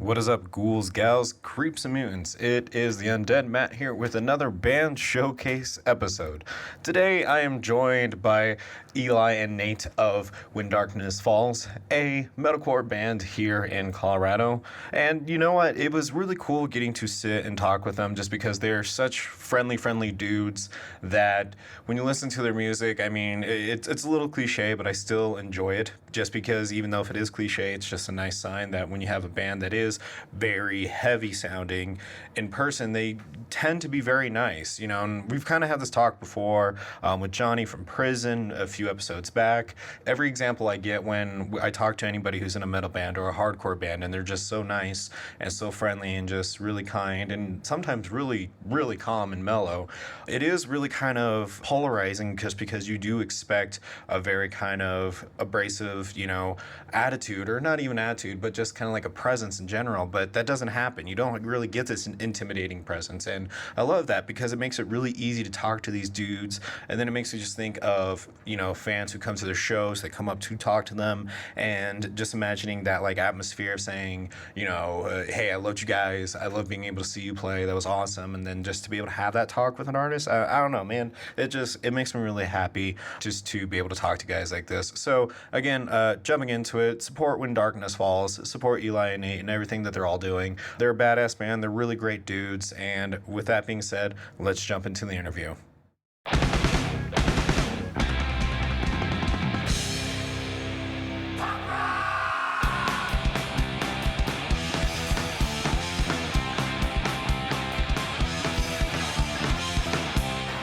What is up, ghouls, gals, creeps, and mutants? It is the Undead Matt here with another band showcase episode. Today I am joined by Eli and Nate of When Darkness Falls, a metalcore band here in Colorado. And you know what? It was really cool getting to sit and talk with them just because they're such friendly dudes that when you listen to their music, I mean, it's a little cliche, but I still enjoy it just because even though if it is cliche, it's just a nice sign that when you have a band that is very heavy sounding in person, they tend to be very nice, you know. And we've kind of had this talk before with Johnny from Prison a few episodes back. Every example I get when I talk to anybody who's in a metal band or a hardcore band, and they're just so nice and so friendly and just really kind and sometimes really calm and mellow, it is really kind of polarizing just because you do expect a very kind of abrasive, you know, attitude, or not even attitude, but just kind of like a presence in general. But that doesn't happen. You don't really get this intimidating presence. And I love that because it makes it really easy to talk to these dudes. And then it makes you just think of, you know, fans who come to their shows, they come up to talk to them, and just imagining that like atmosphere of saying, you know, hey, I loved you guys. I love being able to see you play. That was awesome. And then just to be able to have that talk with an artist, I don't know, man. It makes me really happy just to be able to talk to guys like this. So again, jumping into it, support When Darkness Falls, support Eli and Nate and everything that they're all doing. They're a badass band. They're really great dudes. And with that being said, let's jump into the interview.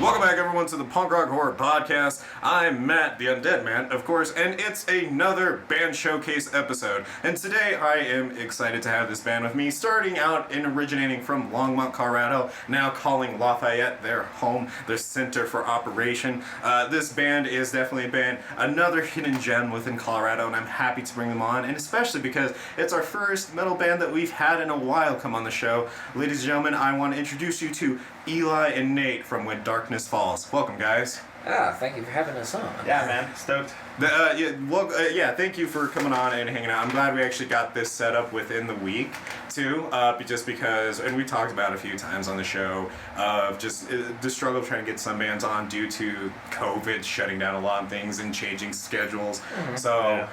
Welcome back, everyone, to the Punk Rock Horror Podcast. I'm Matt, the Undead Man, of course, and it's another band showcase episode. And today I am excited to have this band with me, starting out and originating from Longmont, Colorado, now calling Lafayette their home, their center for operation. This band is definitely a band, another hidden gem within Colorado, and I'm happy to bring them on, and especially because it's our first metal band that we've had in a while come on the show. Ladies and gentlemen, I want to introduce you to Eli and Nate from When Darkness Falls. Welcome, guys. Thank you for having us on. Yeah, man, stoked. Thank you for coming on and hanging out. I'm glad we actually got this set up within the week, too, just because, and we talked about it a few times on the show, of just the struggle of trying to get some bands on due to COVID shutting down a lot of things and changing schedules. Mm-hmm. So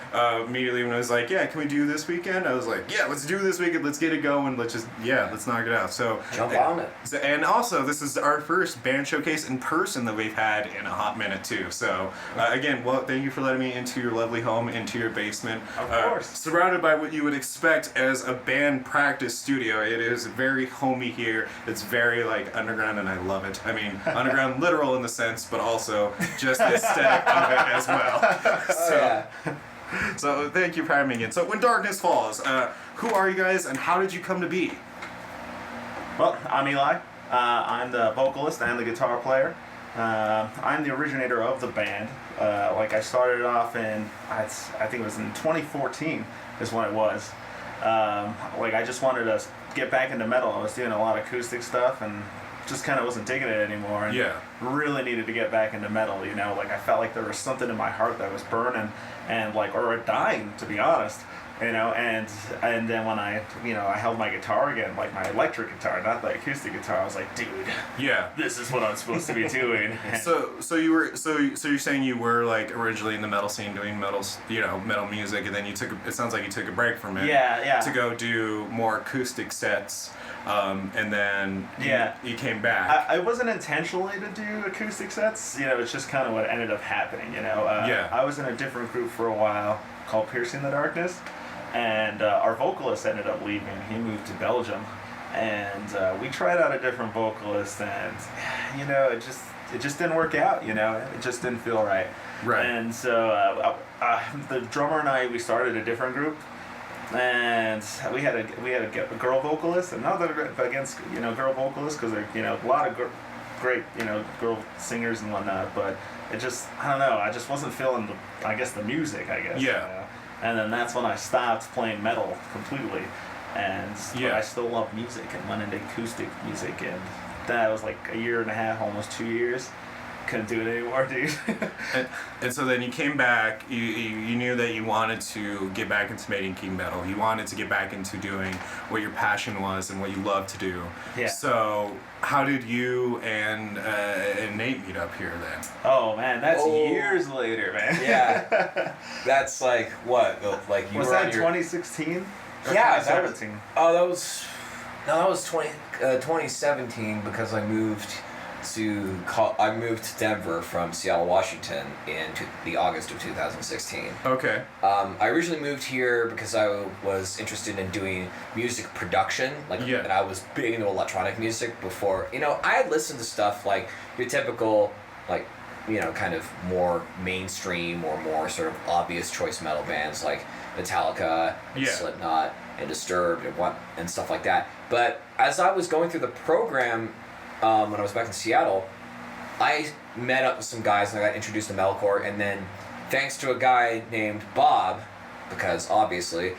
immediately when I was like, yeah, can we do this weekend? I was like, yeah, let's do this weekend. Let's get it going. Let's knock it out. So jump on it. So, and also, this is our first band showcase in person that we've had in a hot minute, too. So again, well, thank you for letting me into your lovely home, into your basement. Of course. Surrounded by what you would expect as a band practice studio. It is very homey here. It's very like underground, and I love it. I mean, underground literal in the sense, but also just the aesthetic of it as well. So thank you for having me again. So When Darkness Falls, who are you guys and how did you come to be? Well, I'm Eli. I'm the vocalist and the guitar player. I'm the originator of the band. I started off in, I think it was in 2014 is when it was. I just wanted to get back into metal. I was doing a lot of acoustic stuff and just kind of wasn't digging it anymore. And really needed to get back into metal, you know. Like I felt like there was something in my heart that was burning or dying, to be honest. You know, and then when I held my guitar again, like my electric guitar, not the acoustic guitar, I was like, dude, this is what I'm supposed to be doing. So you're saying you were like originally in the metal scene doing metal music, and then it sounds like you took a break from it. Yeah. To go do more acoustic sets, and then you came back. I wasn't intentionally to do acoustic sets, you know, it's just kind of what ended up happening, you know. I was in a different group for a while called Piercing the Darkness. And our vocalist ended up leaving. He moved to Belgium, and we tried out a different vocalist, and you know, it just didn't work out. You know, it just didn't feel right. Right. And so the drummer and I, we started a different group, and we had a girl vocalist, and not that against girl vocalists, because they're a lot of great girl singers and whatnot, but it just, I don't know, I just wasn't feeling the music, I guess. Yeah. You know? And then that's when I stopped playing metal completely, but I still love music and went into acoustic music, and that was like a year and a half, almost 2 years, couldn't do it anymore, dude. And so then you came back. You knew that you wanted to get back into making metal. You wanted to get back into doing what your passion was and what you love to do. Yeah. So how did you and Nate meet up here then? Oh man, that's Oh. years later, man. Yeah. That's like what? Like you Was were that on your 2016? Or Yeah, 2017. that was 2017 because I moved to Denver from Seattle, Washington in the August of 2016. Okay. I originally moved here because I was interested in doing music production, Yeah. and I was big into electronic music before. I had listened to stuff like your typical, kind of more mainstream or more sort of obvious choice metal bands like Metallica, and Yeah. Slipknot, and Disturbed, and stuff like that. But as I was going through the program, when I was back in Seattle, I met up with some guys and I got introduced to metalcore, and then thanks to a guy named Bob, because obviously,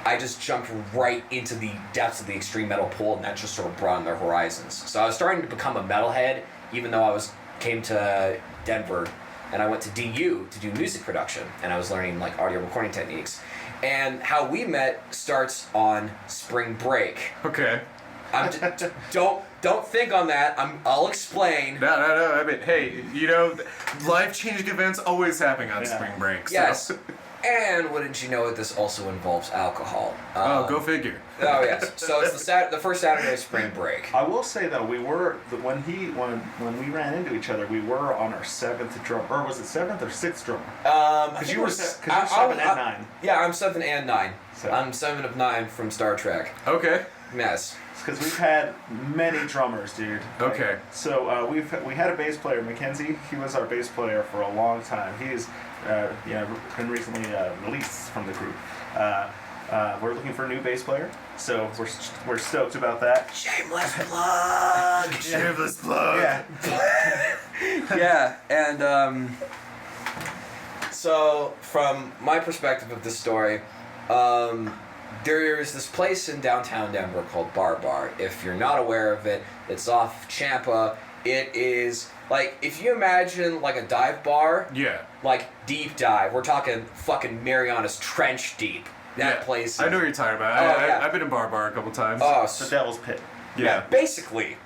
I just jumped right into the depths of the extreme metal pool, and that just sort of broadened their horizons. So I was starting to become a metalhead, even though I came to Denver, and I went to DU to do music production, and I was learning audio recording techniques. And how we met starts on spring break. Okay. Don't think on that. I'll explain. No. I mean, hey, life-changing events always happen on spring break. So. Yes. And wouldn't you know it, this also involves alcohol. Go figure. Oh yes. So it's the first Saturday of spring break. I will say though, when we ran into each other, we were on our seventh drum, or was it seventh or sixth drummer? Because you were 7 and 9. Yeah, I'm 7 and 9. So. I'm 7 of 9 from Star Trek. Okay. Yes. Because we've had many drummers, dude. Okay. So we had a bass player, Mackenzie. He was our bass player for a long time. He's been recently released from the group. We're looking for a new bass player, so we're stoked about that. Shameless plug. Shameless plug. Yeah. Yeah, and so from my perspective of this story, there is this place in downtown Denver called Bar. If you're not aware of it, it's off Champa. It is if you imagine a dive bar. Yeah. Deep dive. We're talking fucking Marianas Trench deep. That place. I know what you're talking about. Yeah. I've been in Bar a couple times. Oh, The Devil's Pit. Yeah. basically,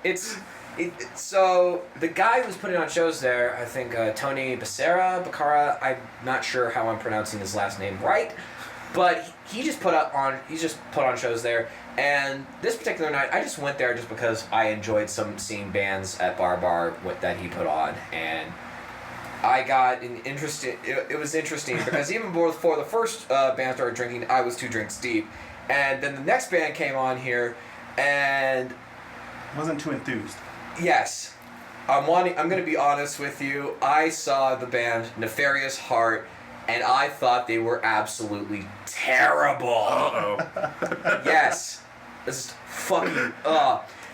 so the guy who's putting on shows there, I think Tony Becerra, I'm not sure how I'm pronouncing his last name right, but he just put on shows there. And this particular night, I just went there just because I enjoyed seeing bands at Bar that he put on, and I got an interesting. It was interesting because even before the first band started drinking, I was 2 drinks deep, and then the next band came on here, and Wasn't too enthused. yes, I'm going to be honest with you. I saw the band Nefarious Heart, and I thought they were absolutely terrible. Uh-oh. Yes, this is fucking.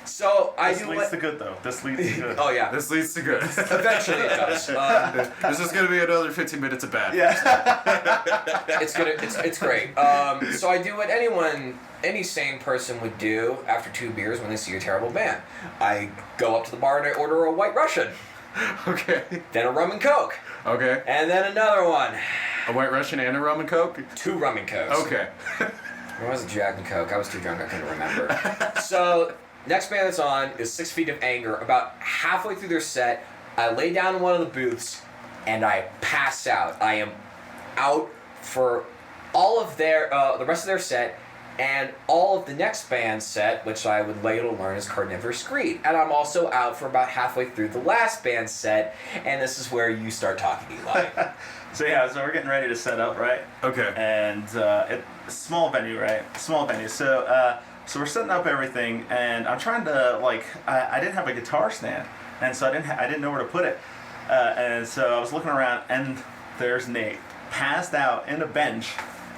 So I This do leads what. to good though. This leads to good. Oh yeah. This leads to good. Eventually it does. This is going to be another 15 minutes of bad. Yeah. It's great. So I do what any sane person would do after 2 beers when they see a terrible band. I go up to the bar and I order a White Russian, Okay. then a rum and coke, Okay. and then another one. A White Russian and a rum and coke? 2 rum and cokes. Okay. Or was it Jack and Coke? I was too drunk, I couldn't remember. So, next band that's on is 6 Feet of Anger. About halfway through their set, I lay down in one of the booths and I pass out. I am out for all of the rest of their set and all of the next band's set, which I would later learn is Carnivorous Greed. And I'm also out for about halfway through the last band's set, and this is where you start talking, Eli. So we're getting ready to set up, right? Okay. And small venue, right? Small venue. So we're setting up everything, and I'm trying to I didn't have a guitar stand, and so I didn't know where to put it, and so I was looking around, and there's Nate passed out in a bench,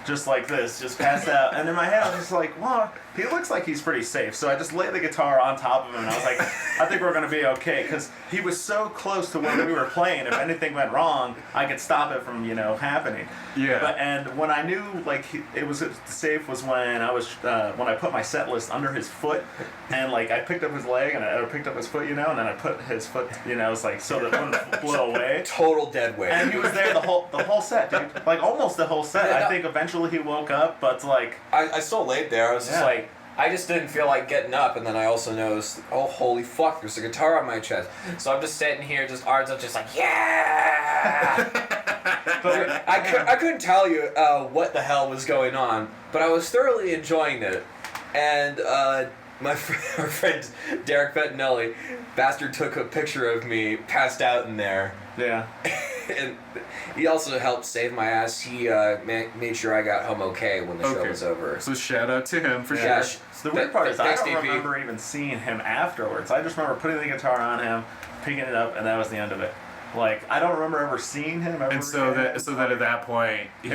just like this, just passed out. And in my head, I was just like, well, he looks like he's pretty safe. So I just laid the guitar on top of him, and I was like, I think we're going to be okay. Because he was so close to where we were playing. If anything went wrong, I could stop it from, happening. Yeah. And when I knew, like, it was safe was when when I put my set list under his foot, and, like, I picked up his leg, and I picked up his foot, and then I put his foot, it's like, so that it wouldn't blow away. Total dead weight. And he was there the whole set, dude. Like, almost the whole set. I think eventually he woke up, but, like... I still laid there. I was just like... I just didn't feel like getting up, and then I also noticed, oh, holy fuck, there's a guitar on my chest. So I'm just sitting here, just arms up, just like, yeah! But I couldn't tell you what the hell was going on, but I was thoroughly enjoying it. And our friend Derek Bettinelli, bastard, took a picture of me passed out in there. Yeah. And he also helped save my ass. He made sure I got home okay when the show was over. So shout out to him for Yeah, sure. So the weird part is I thanks, don't DP. remember even seeing him afterwards. I just remember putting the guitar on him, picking it up, and that was the end of it. Like, I don't remember ever seeing him ever And so again. that at that point, he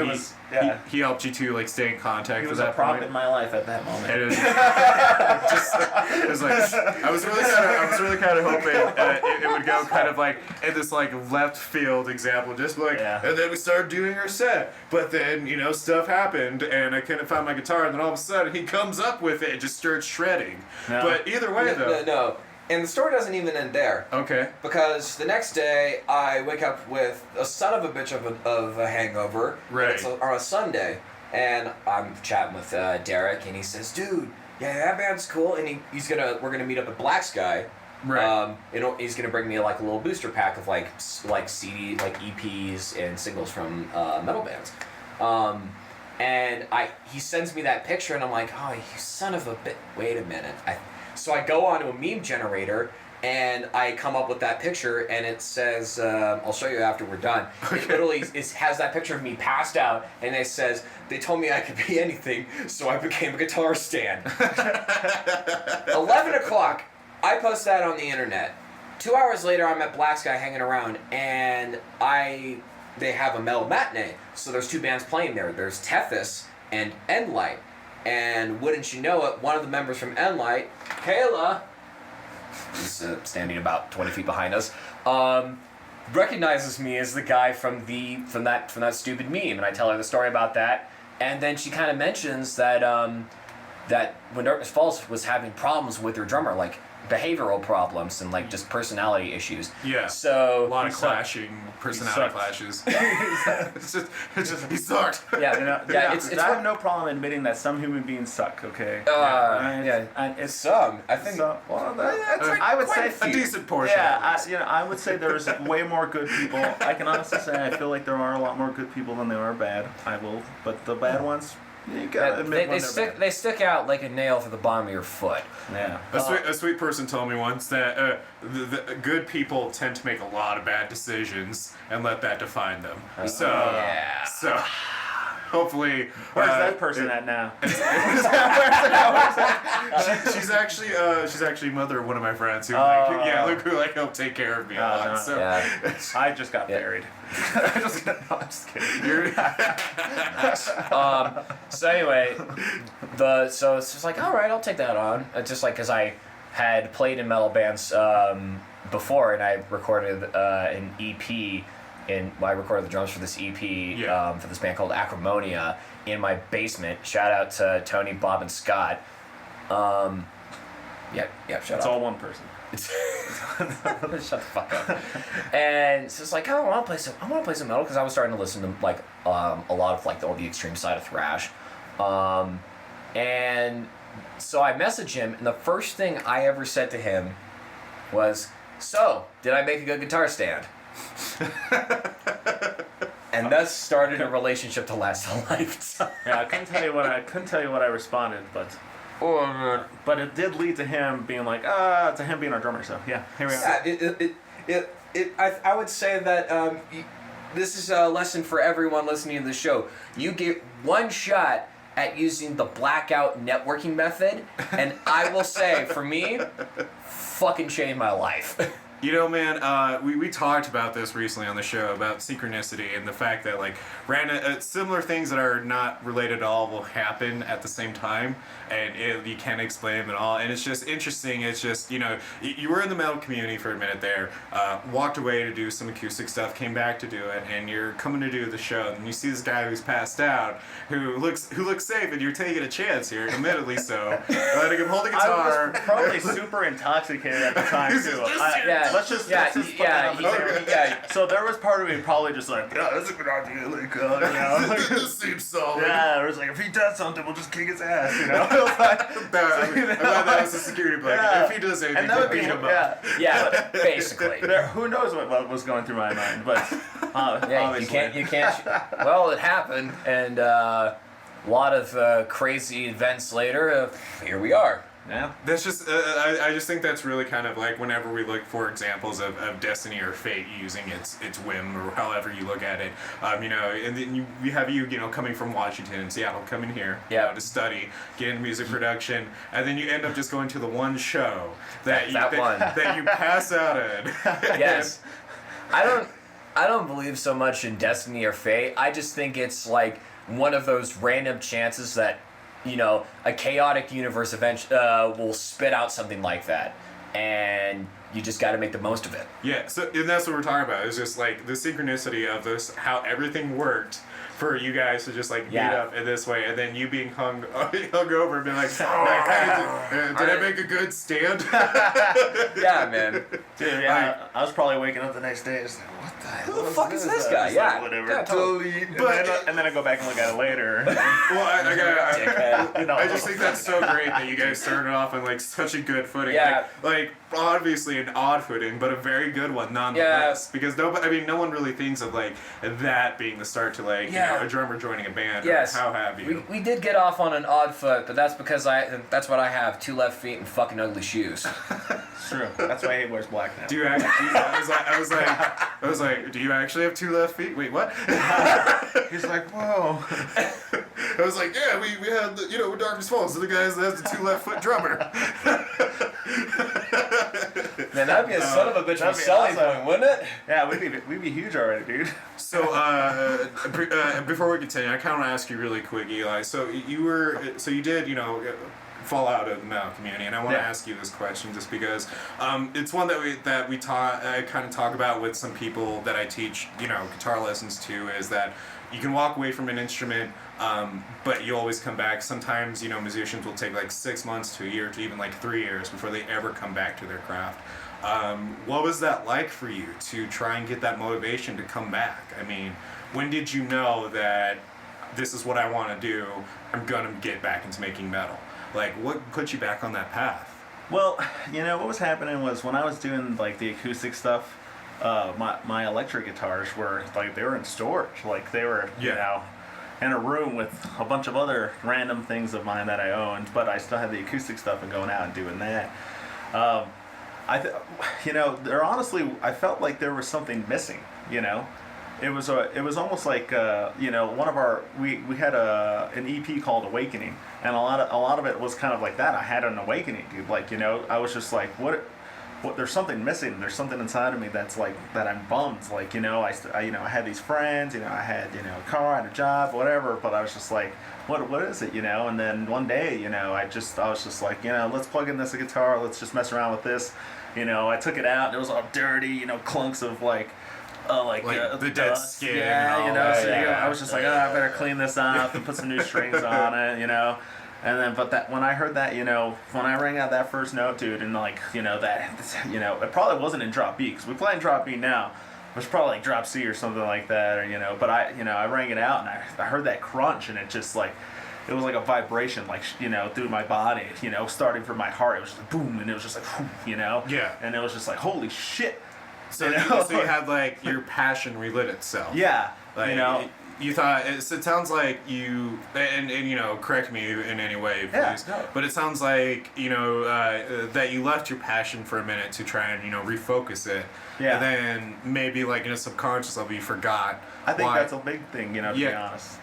helped you to, like, stay in contact He with was a that prop point. in my life at that moment. And it was like, I was really kind of hoping it would go kind of like in this like left field example, just like, and then we started doing our set, but then stuff happened and I couldn't find my guitar, and then all of a sudden he comes up with it and just starts shredding. No. But either way though, No. And the story doesn't even end there. okay, Because the next day, I wake up with a son of a bitch of a hangover. Right. It's on a Sunday. And I'm chatting with Derek, and he says, dude, yeah, that band's cool. And we're gonna meet up at Black Sky. right, He's gonna bring me like a little booster pack of like CD, like EPs and singles from metal bands. And he sends me that picture, and I'm like, oh, you son of a bit. Wait a minute. So I go onto a meme generator, and I come up with that picture, and it says, I'll show you after we're done. It literally has that picture of me passed out, and it says, they told me I could be anything, so I became a guitar stand. 11 o'clock, I post that on the internet. 2 hours later, I'm at Black Sky hanging around, and they have a metal matinee. So there's two bands playing there. There's Tethys and Endlight. And wouldn't you know it, one of the members from Endlight, Kayla, who's standing about 20 feet behind us, recognizes me as the guy from that stupid meme, and I tell her the story about that, and then she kind of mentions that that When Darkness Falls was having problems with her drummer, like behavioral problems and like just personality issues. yeah. So A lot of clashing personality clashes. it's just he sucked. yeah, it's I have no problem admitting that some human beings suck. Okay. it's some. I think. Well, that's like I would say a decent portion. Yeah, I would say there's way more good people. I can honestly say I feel like there are a lot more good people than there are bad. But the bad ones, you gotta admit they stick out like a nail through the bottom of your foot. Yeah. A sweet person told me once that the good people tend to make a lot of bad decisions and let that define them. So hopefully, Where's that person at now? she's actually mother of one of my friends who who helped take care of me a lot. So I just got buried. I'm just kidding. So anyway, so it's just like, all right, I'll take that on. It's just like because I had played in metal bands before, and I recorded an EP. I recorded the drums for this EP for this band called Acrimonia in my basement. Shout out to Tony, Bob, and Scott. Shout It's out. all one person. Shut the fuck up. And so it's like, oh, I want to play some metal because I was starting to listen to like a lot of like all the extreme side of thrash, and so I messaged him, and the first thing I ever said to him was, "So, did I make a good guitar stand?" And thus started a relationship to last a lifetime. Yeah, I couldn't tell you what I responded, but it did lead to him being like, to him being our drummer. So yeah, here we are. I would say that this is a lesson for everyone listening to the show. You get one shot at using the blackout networking method, and I will say, for me, fucking changed my life. You know, man, we talked about this recently on the show about synchronicity and the fact that like random similar things that are not related at all will happen at the same time, and you can't explain them at all. And it's just interesting. It's just you were in the metal community for a minute there, walked away to do some acoustic stuff, came back to do it, and you're coming to do the show, and you see this guy who's passed out, who looks safe, and you're taking a chance here, admittedly so, letting him hold a guitar. I was probably super intoxicated at the time too. Let's just put that out there. So there was part of me probably just like, yeah, that's a good idea, like, This seems solid. Yeah, it was like, if he does something, we'll just kick his ass, I'm glad that was a security blanket. Yeah. If he does anything, And that would beat be, him up. Yeah, basically. Who knows what was going through my mind, but Yeah, obviously. you can't. Well, it happened, and a lot of crazy events later. Here we are. Yeah. That's just, I just think that's really kind of like whenever we look for examples of destiny or fate using its whim or however you look at it, and then we have you coming from Washington and Seattle, coming here to study, get into music production, and then you end up just going to the one show that you pass out at. Yes. I don't believe so much in destiny or fate. I just think it's like one of those random chances that a chaotic universe eventually will spit out something like that, and you just got to make the most of it. Yeah, and that's what we're talking about. It's just like the synchronicity of this, how everything worked for you guys to just like meet up in this way, and then you being hung over and being like, did I make a good stand? Yeah, man. Dude, yeah, I was probably waking up the next day and just like, what the hell? Who the fuck is this guy? Yeah. Like, whatever. Yeah, totally. And then I go back and look at it later. Well, I just think that's so great that you guys started off on like such a good footing. Yeah. Like obviously an odd footing, but a very good one nonetheless. Yeah. Because no one really thinks of like that being the start to like a drummer joining a band. Yes. Or how have you? We did get off on an odd foot, but that's because that's what I have: 2 left feet and fucking ugly shoes. It's true. That's why he wears black now. Do you actually? I was like, do you actually have 2 left feet? Wait, what? He's like, whoa. I was like, yeah, we had with Darkness Falls, the guys that has the 2 left foot drummer. Man, that'd be a son of a bitch of a selling point, wouldn't it? Yeah, we'd be huge already, dude. So, before we continue, I kind of want to ask you really quick, Eli. So you did, fall out of the metal community, and I want to ask you this question just because it's one that we kind of talk about with some people that I teach, guitar lessons to, is that you can walk away from an instrument, but you always come back. Sometimes, musicians will take like 6 months to a year to even like 3 years before they ever come back to their craft. What was that like for you to try and get that motivation to come back? I mean, when did you know that this is what I want to do? I'm going to get back into making metal. Like, what put you back on that path? Well, what was happening was when I was doing like the acoustic stuff, my electric guitars were like, they were in storage. Like they were, in a room with a bunch of other random things of mine that I owned, but I still had the acoustic stuff and going out and doing that. There honestly, I felt like there was something missing. It was almost like one of our we had an EP called Awakening, and a lot of it was kind of like that. I had an awakening, dude. Like I was just like, what? There's something missing. There's something inside of me that's like that. I'm bummed. Like I had these friends. I had a car, I had a job, whatever. But I was just like, what is it? And then one day, I was just like, let's plug in this guitar. Let's just mess around with this. I took it out and it was all dirty. Clunks of like the dead dust. skin. Yeah, and all I was just like, I better clean this up and put some new strings on it. And then, when I heard that, when I rang out that first note, dude, and it probably wasn't in drop B, because we play in drop B now. It was probably like drop C or something like that, or but I rang it out and I heard that crunch, and it just like, it was like a vibration, like through my body, starting from my heart. It was just like boom, and it was just like, Yeah. and it was just like, holy shit. So you had like your passion relit itself. Yeah, like, you thought it sounds like you and correct me in any way, please. Yeah, no. But it sounds like that you left your passion for a minute to try and refocus it. Yeah. And then maybe like in a subconscious level you forgot. I think why. that's a big thing, to be honest.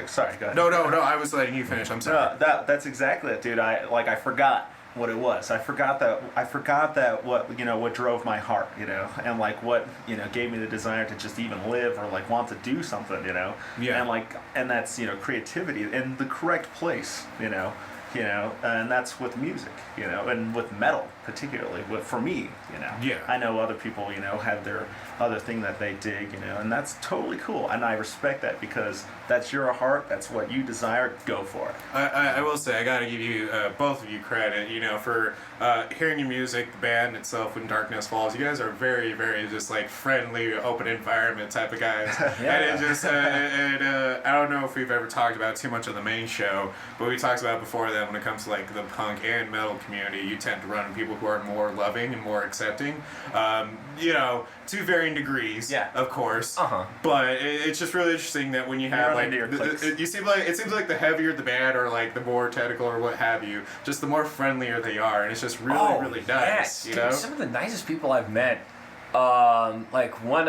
Sorry, go ahead. No, I was letting you finish. I'm sorry. No, that's exactly it, dude. I forgot. what it was. I forgot that what drove my heart, and like what gave me the desire to just even live or like want to do something, Yeah. and that's creativity in the correct place, and that's with music, and with metal particularly. For me, Yeah. I know other people, have their other thing that they dig, and that's totally cool, and I respect that because that's your heart, that's what you desire. Go for it. I will say I gotta give you both of you credit, for hearing your music, the band itself, When Darkness Falls. You guys are very, very just like friendly, open environment type of guys. Yeah. And it just I don't know if we've ever talked about too much on the main show, but we talked about before that when it comes to like the punk and metal community, you tend to run into people who are more loving and more accepting. To varying degrees, Yeah. of course. Uh-huh. But it's just really interesting that when you have run like into your cliques. it seems like the heavier the band or like the more technical or what have you, just the more friendlier they are, and it's just really really nice. Yes, dude, some of the nicest people I've met. Like one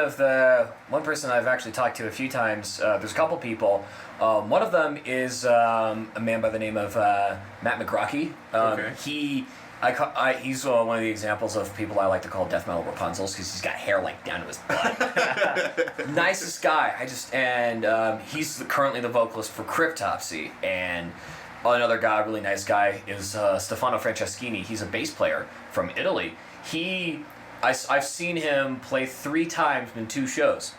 person I've actually talked to a few times. There's a couple people. One of them is a man by the name of Matt McGrocky. Okay. He's one of the examples of people I like to call death metal Rapunzels because he's got hair like down to his butt. Nicest guy. He's currently the vocalist for Cryptopsy. And another guy, really nice guy, is Stefano Franceschini. He's a bass player from Italy. I've seen him play 3 times in 2 shows.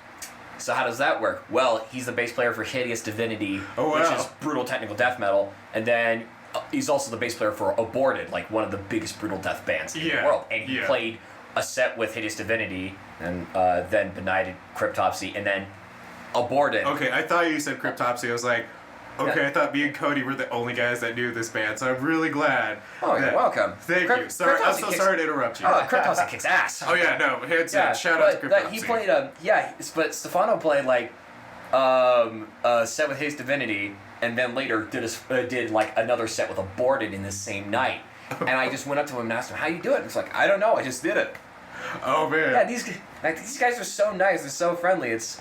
So how does that work? Well, he's the bass player for Hideous Divinity, Oh, wow. which is brutal technical death metal, and then he's also the bass player for Aborted, like one of the biggest brutal death bands in the world. And he played a set with Hideous Divinity, and then Benighted, Cryptopsy, and then Aborted. Okay, I thought you said Cryptopsy. I was like, okay, Yeah. I thought me and Cody were the only guys that knew this band, so I'm really glad. Oh, you're welcome. Thank you. Sorry, I'm so sorry to interrupt you. Oh, Cryptopsy kicks ass. Oh yeah, no, hands down. Shout out to Cryptopsy. He played but Stefano played like a set with Hideous Divinity, and then later did like another set with Aborted in the same night. And I just went up to him and asked him, "How you do it?" He's like, "I don't know, I just did it." Oh man. Yeah, these guys are so nice. They're so friendly. It's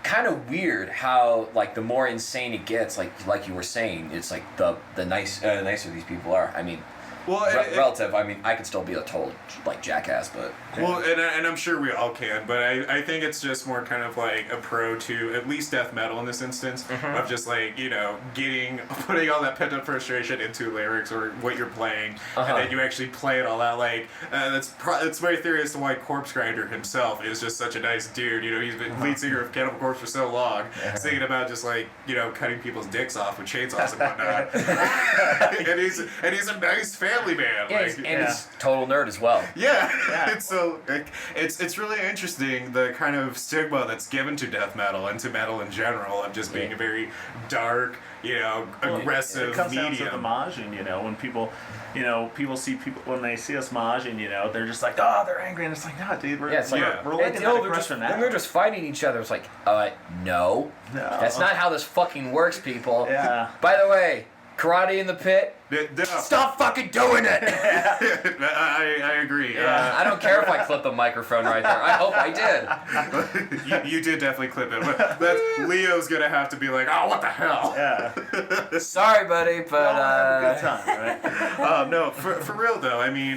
kind of weird how like the more insane it gets, like you were saying, it's like the nicer these people are. I mean, Well, relative. I mean, I could still be a total like jackass, but well, and I'm sure we all can, but I think it's just more kind of like a pro to at least death metal in this instance of just like putting all that pent up frustration into lyrics or what you're playing, and then you actually play it all out. Like that's my theory as to why Corpse Grinder himself is just such a nice dude. He's been lead singer of Cannibal Corpse for so long, singing about just like cutting people's dicks off with chainsaws and whatnot. and he's a nice family man. yeah, he's total nerd as well. Yeah. It's so it's really interesting the kind of stigma that's given to death metal and to metal in general of just being a very dark, aggressive It comes down to medium. the moshing, when people see people when they see us moshing, they're just like, oh, they're angry, and it's like, no, dude, we're letting that aggression out. When we're just fighting each other, it's like, no, that's not how this fucking works, people. Yeah. By the way, karate in the pit. Stop fucking doing it! I agree. Yeah, I don't care if I clip the microphone right there. I hope I did. You did definitely clip it. But Leo's gonna have to be like, oh, what the hell? Yeah. Sorry, buddy, but have a good time, right? No, for real though. I mean,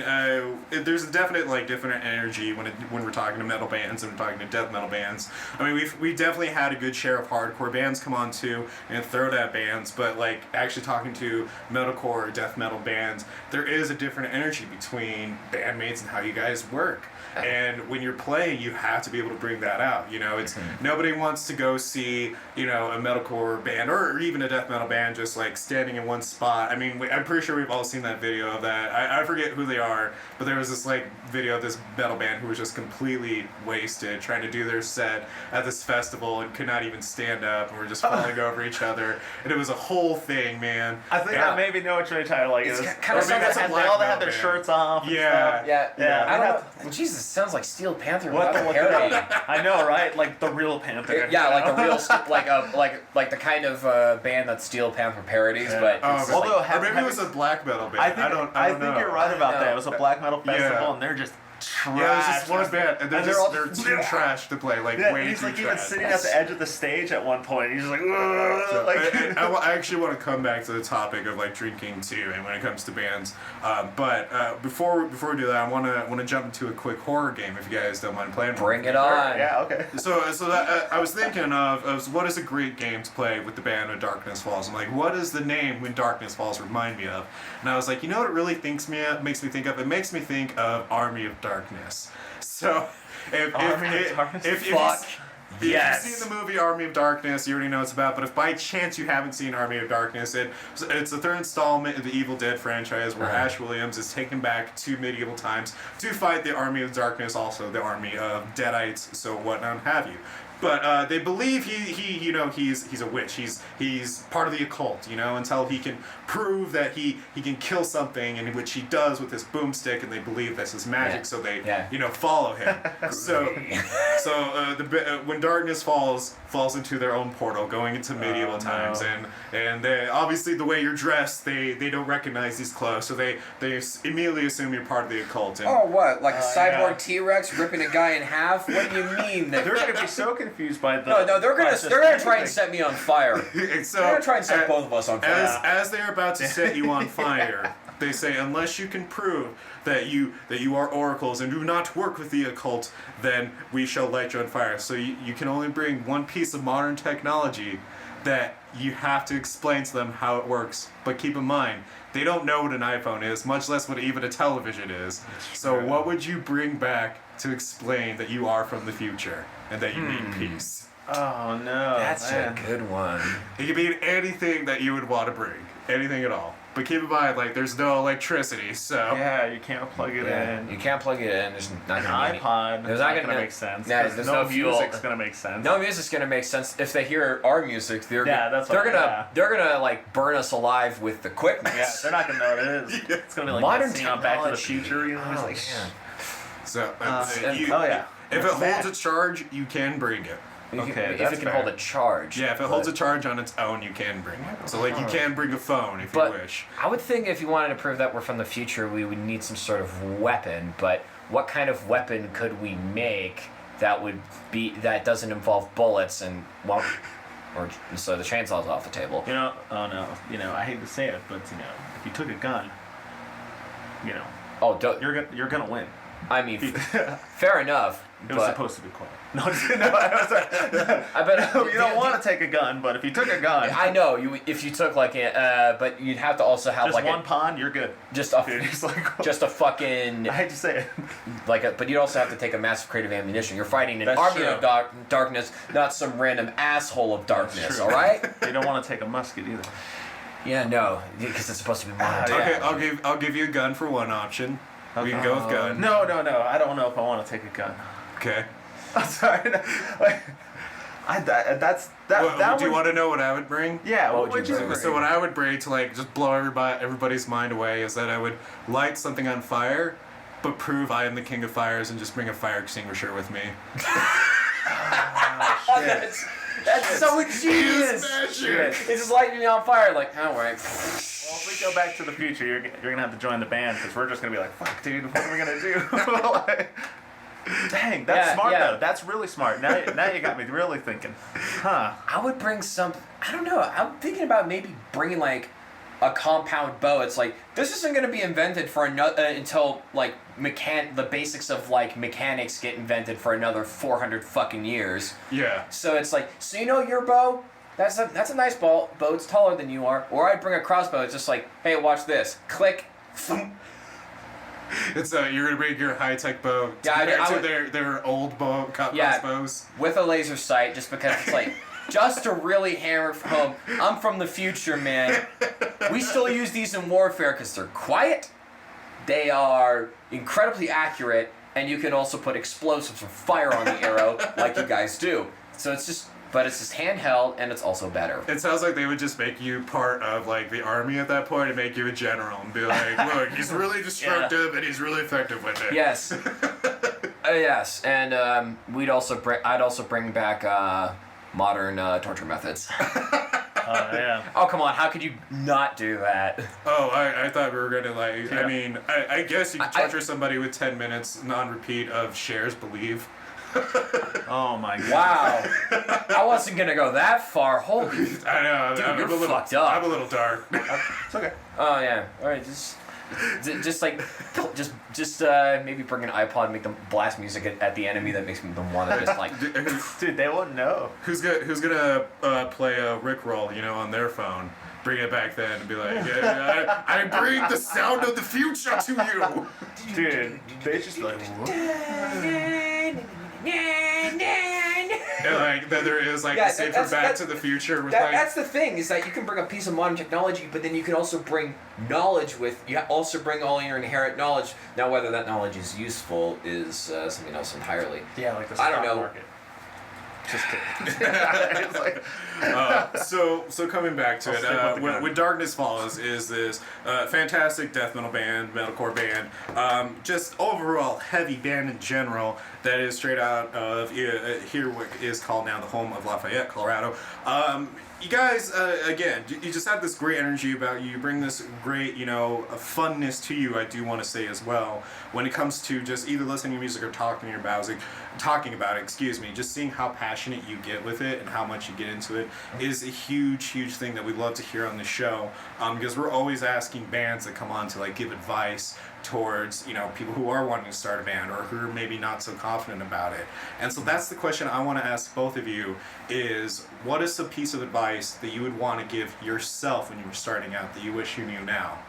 there's a definite different energy when we're talking to metal bands and we're talking to death metal bands. I mean, we definitely had a good share of hardcore bands come on too and throwdown bands, but actually talking to metalcore or death metal bands, there is a different energy between bandmates and how you guys work. And when you're playing, you have to be able to bring that out. It's nobody wants to go see a metalcore band or even a death metal band just standing in one spot. I mean, I'm pretty sure we've all seen that video of that. I forget who they are, but there was this video of this metal band who was just completely wasted trying to do their set at this festival and could not even stand up and were just falling over each other. And it was a whole thing, man. I think I maybe know which way Tyler It's is. kind of They all had their shirts off. Yeah. Yeah. I don't know. Jesus, sounds like Steel Panther What without the a parody. I know, right? Like the real Panther. Yeah, like a real, like the kind of band that Steel Panther parodies, but it's Although, or maybe it was a black metal band. I think I don't know. you're right about that. It was a black metal festival, Yeah. and they're just trash. Yeah, there's just one band, and And they're they're too trash to play, like Yeah, way and he's too like trash. even sitting at the edge of the stage at one point. He's just like, "Ugh," like I actually want to come back to the topic of like drinking too, and when it comes to bands. But before we do that, I want to jump into a quick horror game if you guys don't mind playing. Bring it on. yeah, okay. So that, I was thinking of what is a great game to play with the band When Darkness Falls. I'm like, what does the name When Darkness Falls remind me of? And I was like, you know what it really makes me think of? It makes me think of Army of Darkness. So if Yes. you've seen the movie Army of Darkness, you already know what it's about. But if by chance you haven't seen Army of Darkness, it's the third installment of the Evil Dead franchise where Ash Williams is taken back to medieval times to fight the Army of Darkness, also the army of Deadites, so whatnot have you. But they believe he's a witch. He's part of the occult, until he can prove that he can kill something, and which he does with his boomstick, and they believe that's his magic, so they follow him. so when Darkness falls into their own portal, going into medieval times, and they, obviously the way you're dressed, they don't recognize these clothes, so they immediately assume you're part of the occult. And, What? Like a cyborg T-Rex ripping a guy in half? What do you mean? They're gonna be so confused by the. No, they're gonna try and set me on fire. so, They're gonna try and set both of us on fire. As they're about to set you on fire, they say, unless you can prove that you are oracles and do not work with the occult, then we shall light you on fire. So you can only bring one piece of modern technology that you have to explain to them how it works. But keep in mind, they don't know what an iPhone is, much less what even a television is. So what would you bring back to explain that you are from the future and that you need peace? Oh no. That's man. a good one. It could be anything that you would want to bring. Anything at all. But keep in mind, like, there's no electricity, so... Yeah, you can't plug it in. You can't plug it in. There's not An gonna be iPod. There's not not gonna gonna make sense. Nah, 'cause there's no no fuel. music's gonna make sense. No music's gonna make sense. If they hear our music, they're that's they're what- gonna yeah. they're gonna like burn us alive with the quickness. Yeah, they're not gonna know what it is. It's gonna be like Modern that scene on Back to the technology. Future. You know, it's Oh, like. man. So, and- Oh yeah. if it Man. holds a charge, you can bring it. Okay, if that's it can fair. hold a charge. Yeah, if it holds a charge on its own, you can bring it. So, like, you can bring a phone if But you wish. I would think if you wanted to prove that we're from the future, we would need some sort of weapon. But what kind of weapon could we make that doesn't involve bullets and so the chainsaw's off the table? I hate to say it, but if you took a gun, Oh, you're gonna win. I mean, fair enough. It was but supposed to be quiet. No, I was like, I bet you don't want to take a gun, but if you took a gun, I know if you took like but you'd have to also have just like one pawn, you're good. just Dude, a it's like, just a fucking I hate to say it. but you'd also have to take a massive creative ammunition. You're fighting an That's army true. of darkness, not some random asshole of darkness. true. All right? You don't want to take a musket either. Yeah, no, because it's supposed to be modern. yeah. Okay, I'll give you a gun for one option. We can go with gun. No. I don't know if I want to take a gun. Okay. I'm sorry. Do you want to know what I would bring? Yeah. What What would would you you bring? bring? So what I would bring to like just blow everybody's mind away is that I would light something on fire, but prove I am the king of fires and just bring a fire extinguisher with me. That's so ingenious. It's just lighting me on fire. Like, all right. Well, if we go back to the future, you're gonna have to join the band because we're just gonna be like, fuck, dude, what are we gonna do? Dang, that's smart though. That's really smart. Now you got me really thinking. Huh? I would bring some. I don't know. I'm thinking about maybe bringing like a compound bow. It's like this isn't going to be invented for until like the basics of like mechanics get invented for another 400 fucking years. Yeah. So it's like, so your bow. That's a nice bow. It's taller than you are. Or I'd bring a crossbow. It's just like, hey, watch this. Click. It's you're gonna bring your high tech bow Yeah, to their old crossbows. With a laser sight, just because it's like, just to really hammer home, I'm from the future, man. We still use these in warfare because they're quiet, they are incredibly accurate, and you can also put explosives or fire on the arrow like you guys do. So it's just handheld, and it's also better. It sounds like they would just make you part of like the army at that point and make you a general and be like, look, he's really destructive and he's really effective with it. Yes. Yes, and I'd also bring back modern torture methods. yeah. Oh, come on. How could you not do that? Oh, I thought we were gonna like. Yeah. I mean, I guess you could I- torture somebody with 10 minutes non-repeat of Cher's Believe. Oh my god. Wow. I wasn't going to go that far. Holy. I know. Dude, I'm you're a little, fucked up. I'm a little dark. It's okay. Oh, yeah. All right. Just maybe bring an iPod and make them blast music at the enemy that makes them want to just like. Dude, they won't know. Who's gonna play a Rickroll, on their phone? Bring it back then and be like, yeah, I bring the sound of the future to you. Dude, they just like, what? And like then there is like Yeah, the safer that's- Back that's- to the Future with That's the thing, is that you can bring a piece of modern technology, but then you can also bring knowledge with. You also bring all your inherent knowledge. Now, whether that knowledge is useful is something else entirely. Yeah, like the I don't stock know. market. Just kidding. It's like, So coming back to I'll it, stick with the gun. when Darkness Falls is this fantastic death metal band, metalcore band, just overall heavy band in general that is straight out of here what is called now the home of Lafayette, Colorado. You guys, again, you just have this great energy about you. You bring this great, funness to you, I do want to say as well, when it comes to just either listening to music or talking about it, just seeing how passionate you get with it and how much you get into it is a huge, huge thing that we love to hear on the show, because we're always asking bands that come on to like give advice towards people who are wanting to start a band or who are maybe not so confident about it. And so that's the question I want to ask both of you is, what is a piece of advice that you would want to give yourself when you were starting out that you wish you knew now?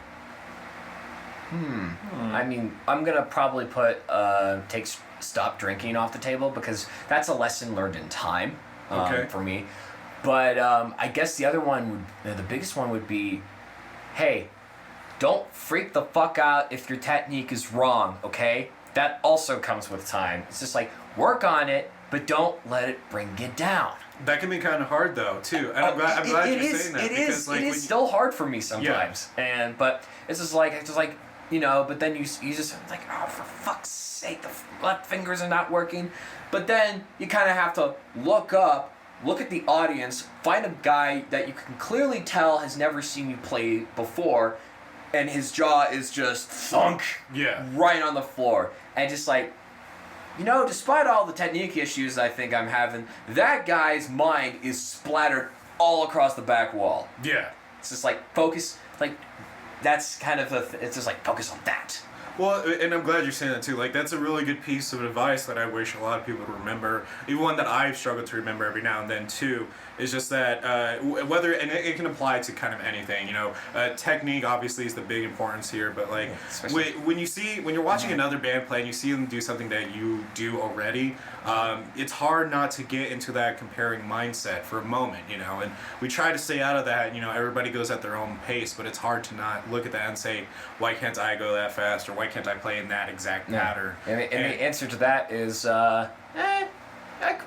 I mean, I'm gonna probably put stop drinking off the table, because that's a lesson learned in time Okay. for me. But I guess the other one the biggest one would be, hey, don't freak the fuck out if your technique is wrong, okay? That also comes with time. It's just like, work on it, but don't let it bring you down. That can be kind of hard though too, and I'm glad It you're is- saying that it because is. like It when is still hard for me sometimes, but it's just like but then you just like, oh, for fuck's sake, the left fingers are not working. But then you kind of have to look at the audience, find a guy that you can clearly tell has never seen you play before, and his jaw is just thunk Yeah. right on the floor, and just like, despite all the technique issues I think I'm having, that guy's mind is splattered all across the back wall. Yeah. It's just like, focus, like, that's kind of it's just like, focus on that. Well, and I'm glad you're saying that too. Like, that's a really good piece of advice that I wish a lot of people would remember. Even one that I've struggled to remember every now and then too, is just that whether, and it can apply to kind of anything, technique obviously is the big importance here, but like, Especially- when you're watching another band play and you see them do something that you do already, it's hard not to get into that comparing mindset for a moment, and we try to stay out of that. Everybody goes at their own pace, but it's hard to not look at that and say, why can't I go that fast, or why can't I play in that exact pattern? And the answer to that is,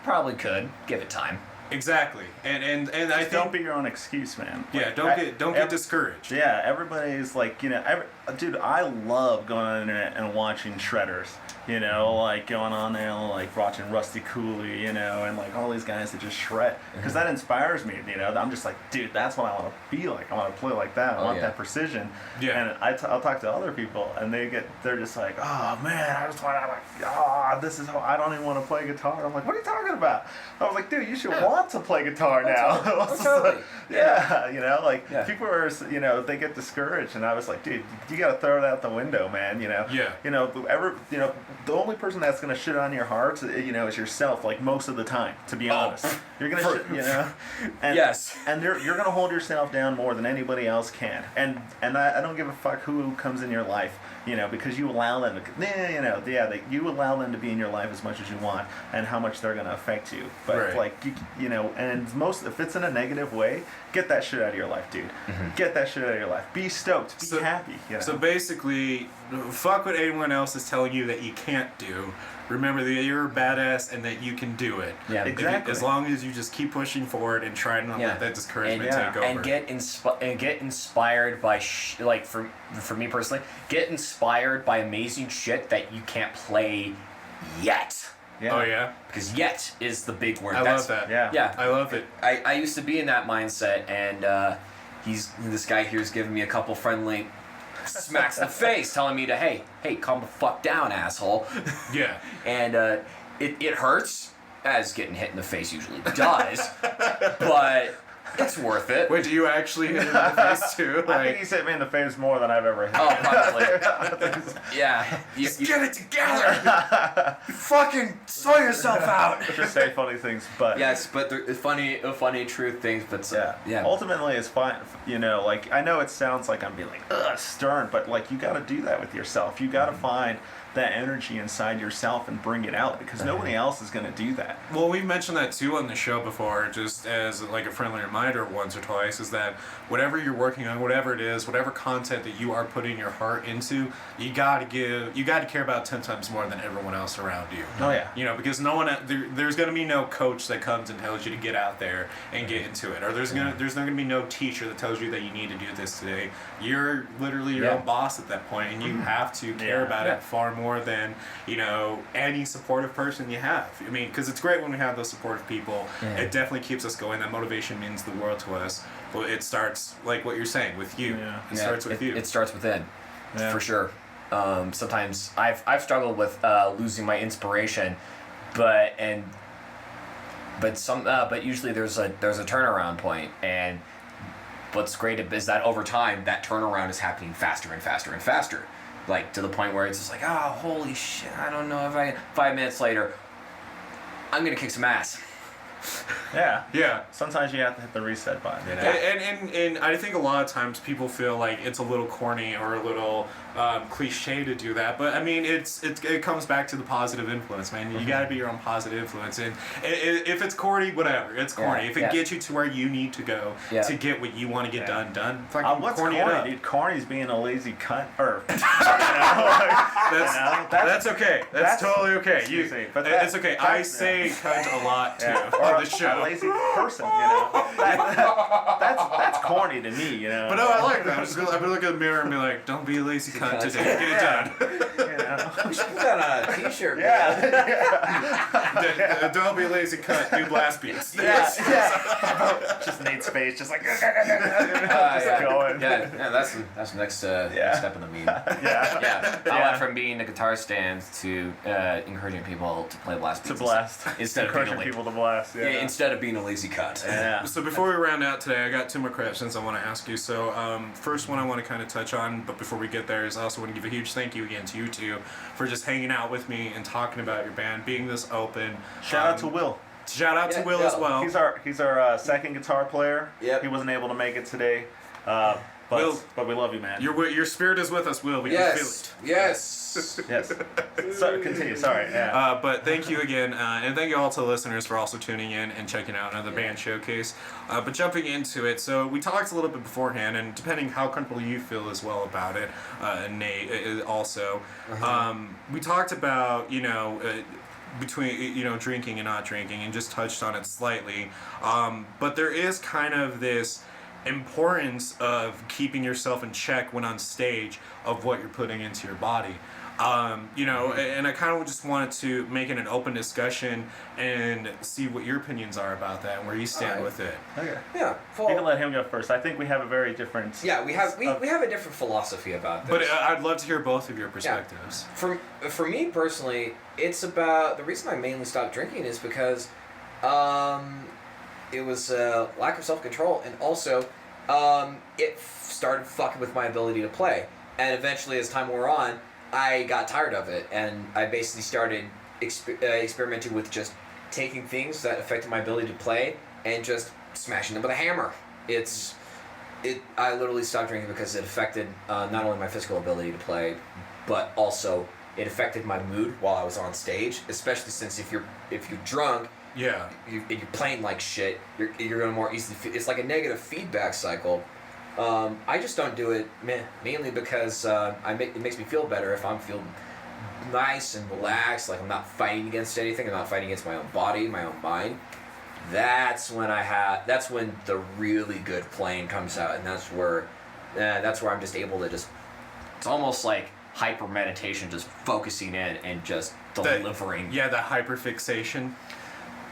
probably could give it time. Exactly, and I think don't be your own excuse, man. yeah, Like, don't get discouraged. Yeah, everybody's like, dude, I love going on the internet and watching shredders. Like going on there, like watching Rusty Cooley, and like all these guys that just shred, because that inspires me. I'm just like, dude, that's what I want to be like. I want to play like that. I want that precision. Yeah. And I'll talk to other people, and they're just like, oh man, I just want to this is how I don't even want to play guitar. I'm like, what are you talking about? I was like, dude, you should want to play guitar now. Totally. Yeah, people are, they get discouraged, and I was like, dude, you got to throw it out the window, man. Yeah. The only person that's gonna shit on your heart, is yourself. Like most of the time, to be honest, you're gonna shit, And, Yes. And you're gonna hold yourself down more than anybody else can. And I don't give a fuck who comes in your life, because you allow them to, you allow them to be in your life as much as you want, and how much they're gonna affect you. But Right. and if it's in a negative way, get that shit out of your life, dude. Mm-hmm. Get that shit out of your life. Be stoked. Be happy. So basically, fuck what anyone else is telling you that you can't do. Remember that you're a badass and that you can do it. Yeah. Exactly. As long as you just keep pushing forward and try not to let that discouragement take over. And get inspired by like for me personally, get inspired by amazing shit that you can't play yet. Yeah. Oh yeah. Because yet is the big word. I love that. Yeah. Yeah. I love it. I used to be in that mindset, and this guy here's giving me a couple friendly smacks in the face, telling me to hey, calm the fuck down, asshole. Yeah. And it hurts, as getting hit in the face usually does, but it's worth it. Wait, do you actually hit it in the face too? I think he's hit me in the face more than I've ever hit. Oh, probably. Yeah. Just get it together. You fucking saw yourself out. Just say funny things, but Yes, but the funny truth things, but yeah. Ultimately, it's fine. You know, like I know it sounds like I'm being like stern, but like you got to do that with yourself. You got to find that energy inside yourself and bring it out because nobody else is going to do that. Well, we mentioned that too on the show before, just as like a friendly reminder once or twice, is that whatever you're working on, whatever it is, whatever content that you are putting your heart into, you got to care about 10 times more than everyone else around you. Oh yeah. You know, because no one, there's going to be no coach that comes and tells you to get out there and get into it, or there's not going to be no teacher that tells you that you need to do this today. You're literally your own boss at that point, and you have to care about it far more than, you know, any supportive person you have. I mean, because it's great when we have those supportive people. Yeah. It definitely keeps us going. That motivation means the world to us. But it starts, like what you're saying, with you. Yeah. It starts with you. It starts within, Yeah. for sure. Sometimes I've struggled with losing my inspiration, but usually there's a turnaround point, and what's great is that over time that turnaround is happening faster and faster and faster, like to the point where it's just like, oh holy shit, I don't know if 5 minutes later I'm gonna kick some ass. Yeah. Yeah. Sometimes you have to hit the reset button. You know? And I think a lot of times people feel like it's a little corny or a little cliche to do that, but I mean it comes back to the positive influence, man. You got to be your own positive influence, and if it's corny, whatever, it's corny. If it gets you to where you need to go to get what you want to get done. Fucking What's corny corny, it up. dude? Corny's being a lazy cunt. Or That's okay. That's totally okay. Excuse me, but It's okay. I say cunt a lot too on the show. A lazy person, you know. That's corny to me, you know. But no, I like that. I'm gonna look at the mirror and be like, "Don't be a lazy cunt today. Get it done." You know. We should put that on a t-shirt. Don't be a lazy cunt. Do blast beats. Yeah. Just Nate's face, just like just going. Yeah, that's the next step in the meme. Yeah. I went from being a guitar stand to encouraging people to play blast beats. To blast. Instead of being Encouraging people to blast. Yeah. instead of being a lazy cunt. Yeah. So before we round out today, I got two more questions I want to ask you. So first one I want to kind of touch on, but before we get there, is I also want to give a huge thank you again to you two for just hanging out with me and talking about your band, being this open. Shout out to Will. Shout out to Will as well. He's our second guitar player. Yep. He wasn't able to make it today. Will, but we love you, man. your spirit is with us, Will. We can feel it. Yes. Yes. So, continue. Sorry. Yeah. But thank you again, and thank you all to the listeners for also tuning in and checking out another band showcase. But jumping into it, so we talked a little bit beforehand, and depending how comfortable you feel as well about it, and Nate also, we talked about, between drinking and not drinking, and just touched on it slightly. But there is kind of this importance of keeping yourself in check when on stage of what you're putting into your body. And I kind of just wanted to make it an open discussion and see what your opinions are about that and where you stand with it. Okay. Yeah. You can let him go first. I think we have a very different. Yeah, we have a different philosophy about this. But I'd love to hear both of your perspectives. For me personally, it's about the reason I mainly stopped drinking is because it was lack of self-control, and also it started fucking with my ability to play. And eventually, as time wore on, I got tired of it, and I basically started experimenting with just taking things that affected my ability to play and just smashing them with a hammer. I literally stopped drinking because it affected not only my physical ability to play, but also it affected my mood while I was on stage. Especially since if you're drunk, Yeah. you're playing like shit, you're gonna more easily feel, it's like a negative feedback cycle. I just don't do it mainly because it makes me feel better if I'm feeling nice and relaxed, like I'm not fighting against anything, I'm not fighting against my own body, my own mind. That's when the really good playing comes out, and that's where I'm just able to it's almost like hyper meditation, just focusing in and just delivering. Yeah, the hyperfixation.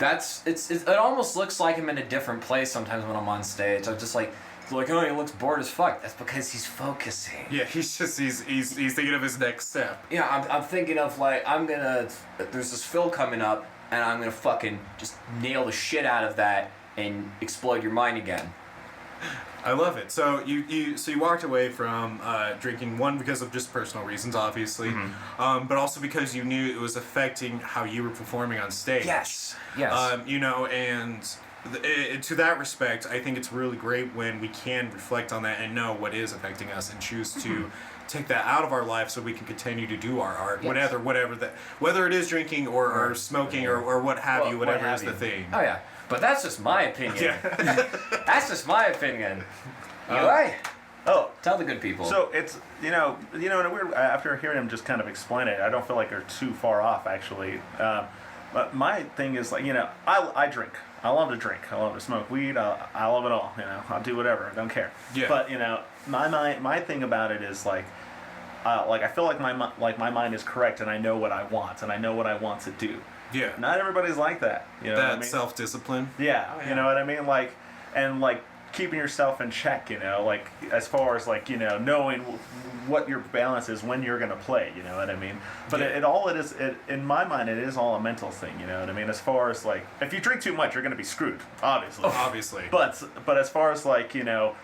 It almost looks like I'm in a different place sometimes when I'm on stage. I'm just like, oh, he looks bored as fuck. That's because he's focusing. Yeah, he's thinking of his next step. Yeah, I'm thinking of like, there's this fill coming up, and I'm gonna fucking just nail the shit out of that and explode your mind again. I love it. So you walked away from drinking, one, because of just personal reasons, obviously, but also because you knew it was affecting how you were performing on stage. Yes. And to that respect, I think it's really great when we can reflect on that and know what is affecting us and choose to take that out of our life so we can continue to do our art, whether it is drinking or smoking or what have you, whatever is the thing. Oh yeah, but that's just my opinion. Yeah. That's just my opinion. Eli, tell the good people. So it's in a weird, after hearing him just kind of explain it, I don't feel like they're too far off actually. But my thing is like, I drink. I love to drink. I love to smoke weed. I love it all. I'll do whatever. I don't care. Yeah. But my thing about it is like I feel like my mind is correct and I know what I want and I know what I want to do. Yeah. Not everybody's like that. You know that what I mean? self-discipline. Yeah. Oh, yeah. You know what I mean? Like, and like keeping yourself in check. Like as far as like knowing what your balance is when you're gonna play. You know what I mean? But in my mind, it is all a mental thing. You know what I mean? As far as like, if you drink too much, you're gonna be screwed. Obviously. Obviously. But as far as like it all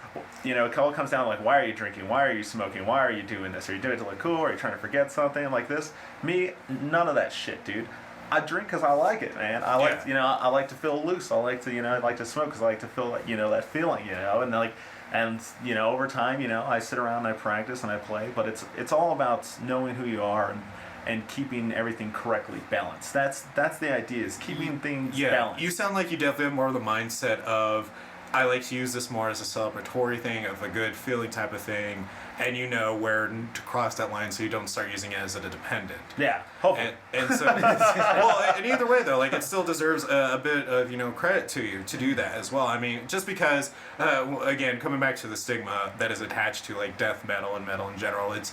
comes down to like, why are you drinking? Why are you smoking? Why are you doing this? Are you doing it to look cool? Are you trying to forget something like this? Me, none of that shit, dude. I drink because I like it, man. I like I like to feel loose. I like to I like to smoke because I like to feel like that feeling, and like. And over time, I sit around and I practice and I play, but it's all about knowing who you are and keeping everything correctly balanced. That's the idea, is keeping things balanced. You sound like you definitely have more of the mindset of, I like to use this more as a celebratory thing, of a good feeling type of thing, and you know where to cross that line so you don't start using it as a dependent. Yeah, hopefully. And so, well, and either way though, like it still deserves a bit of credit to you to do that as well. I mean, just because, again, coming back to the stigma that is attached to like death metal and metal in general, it's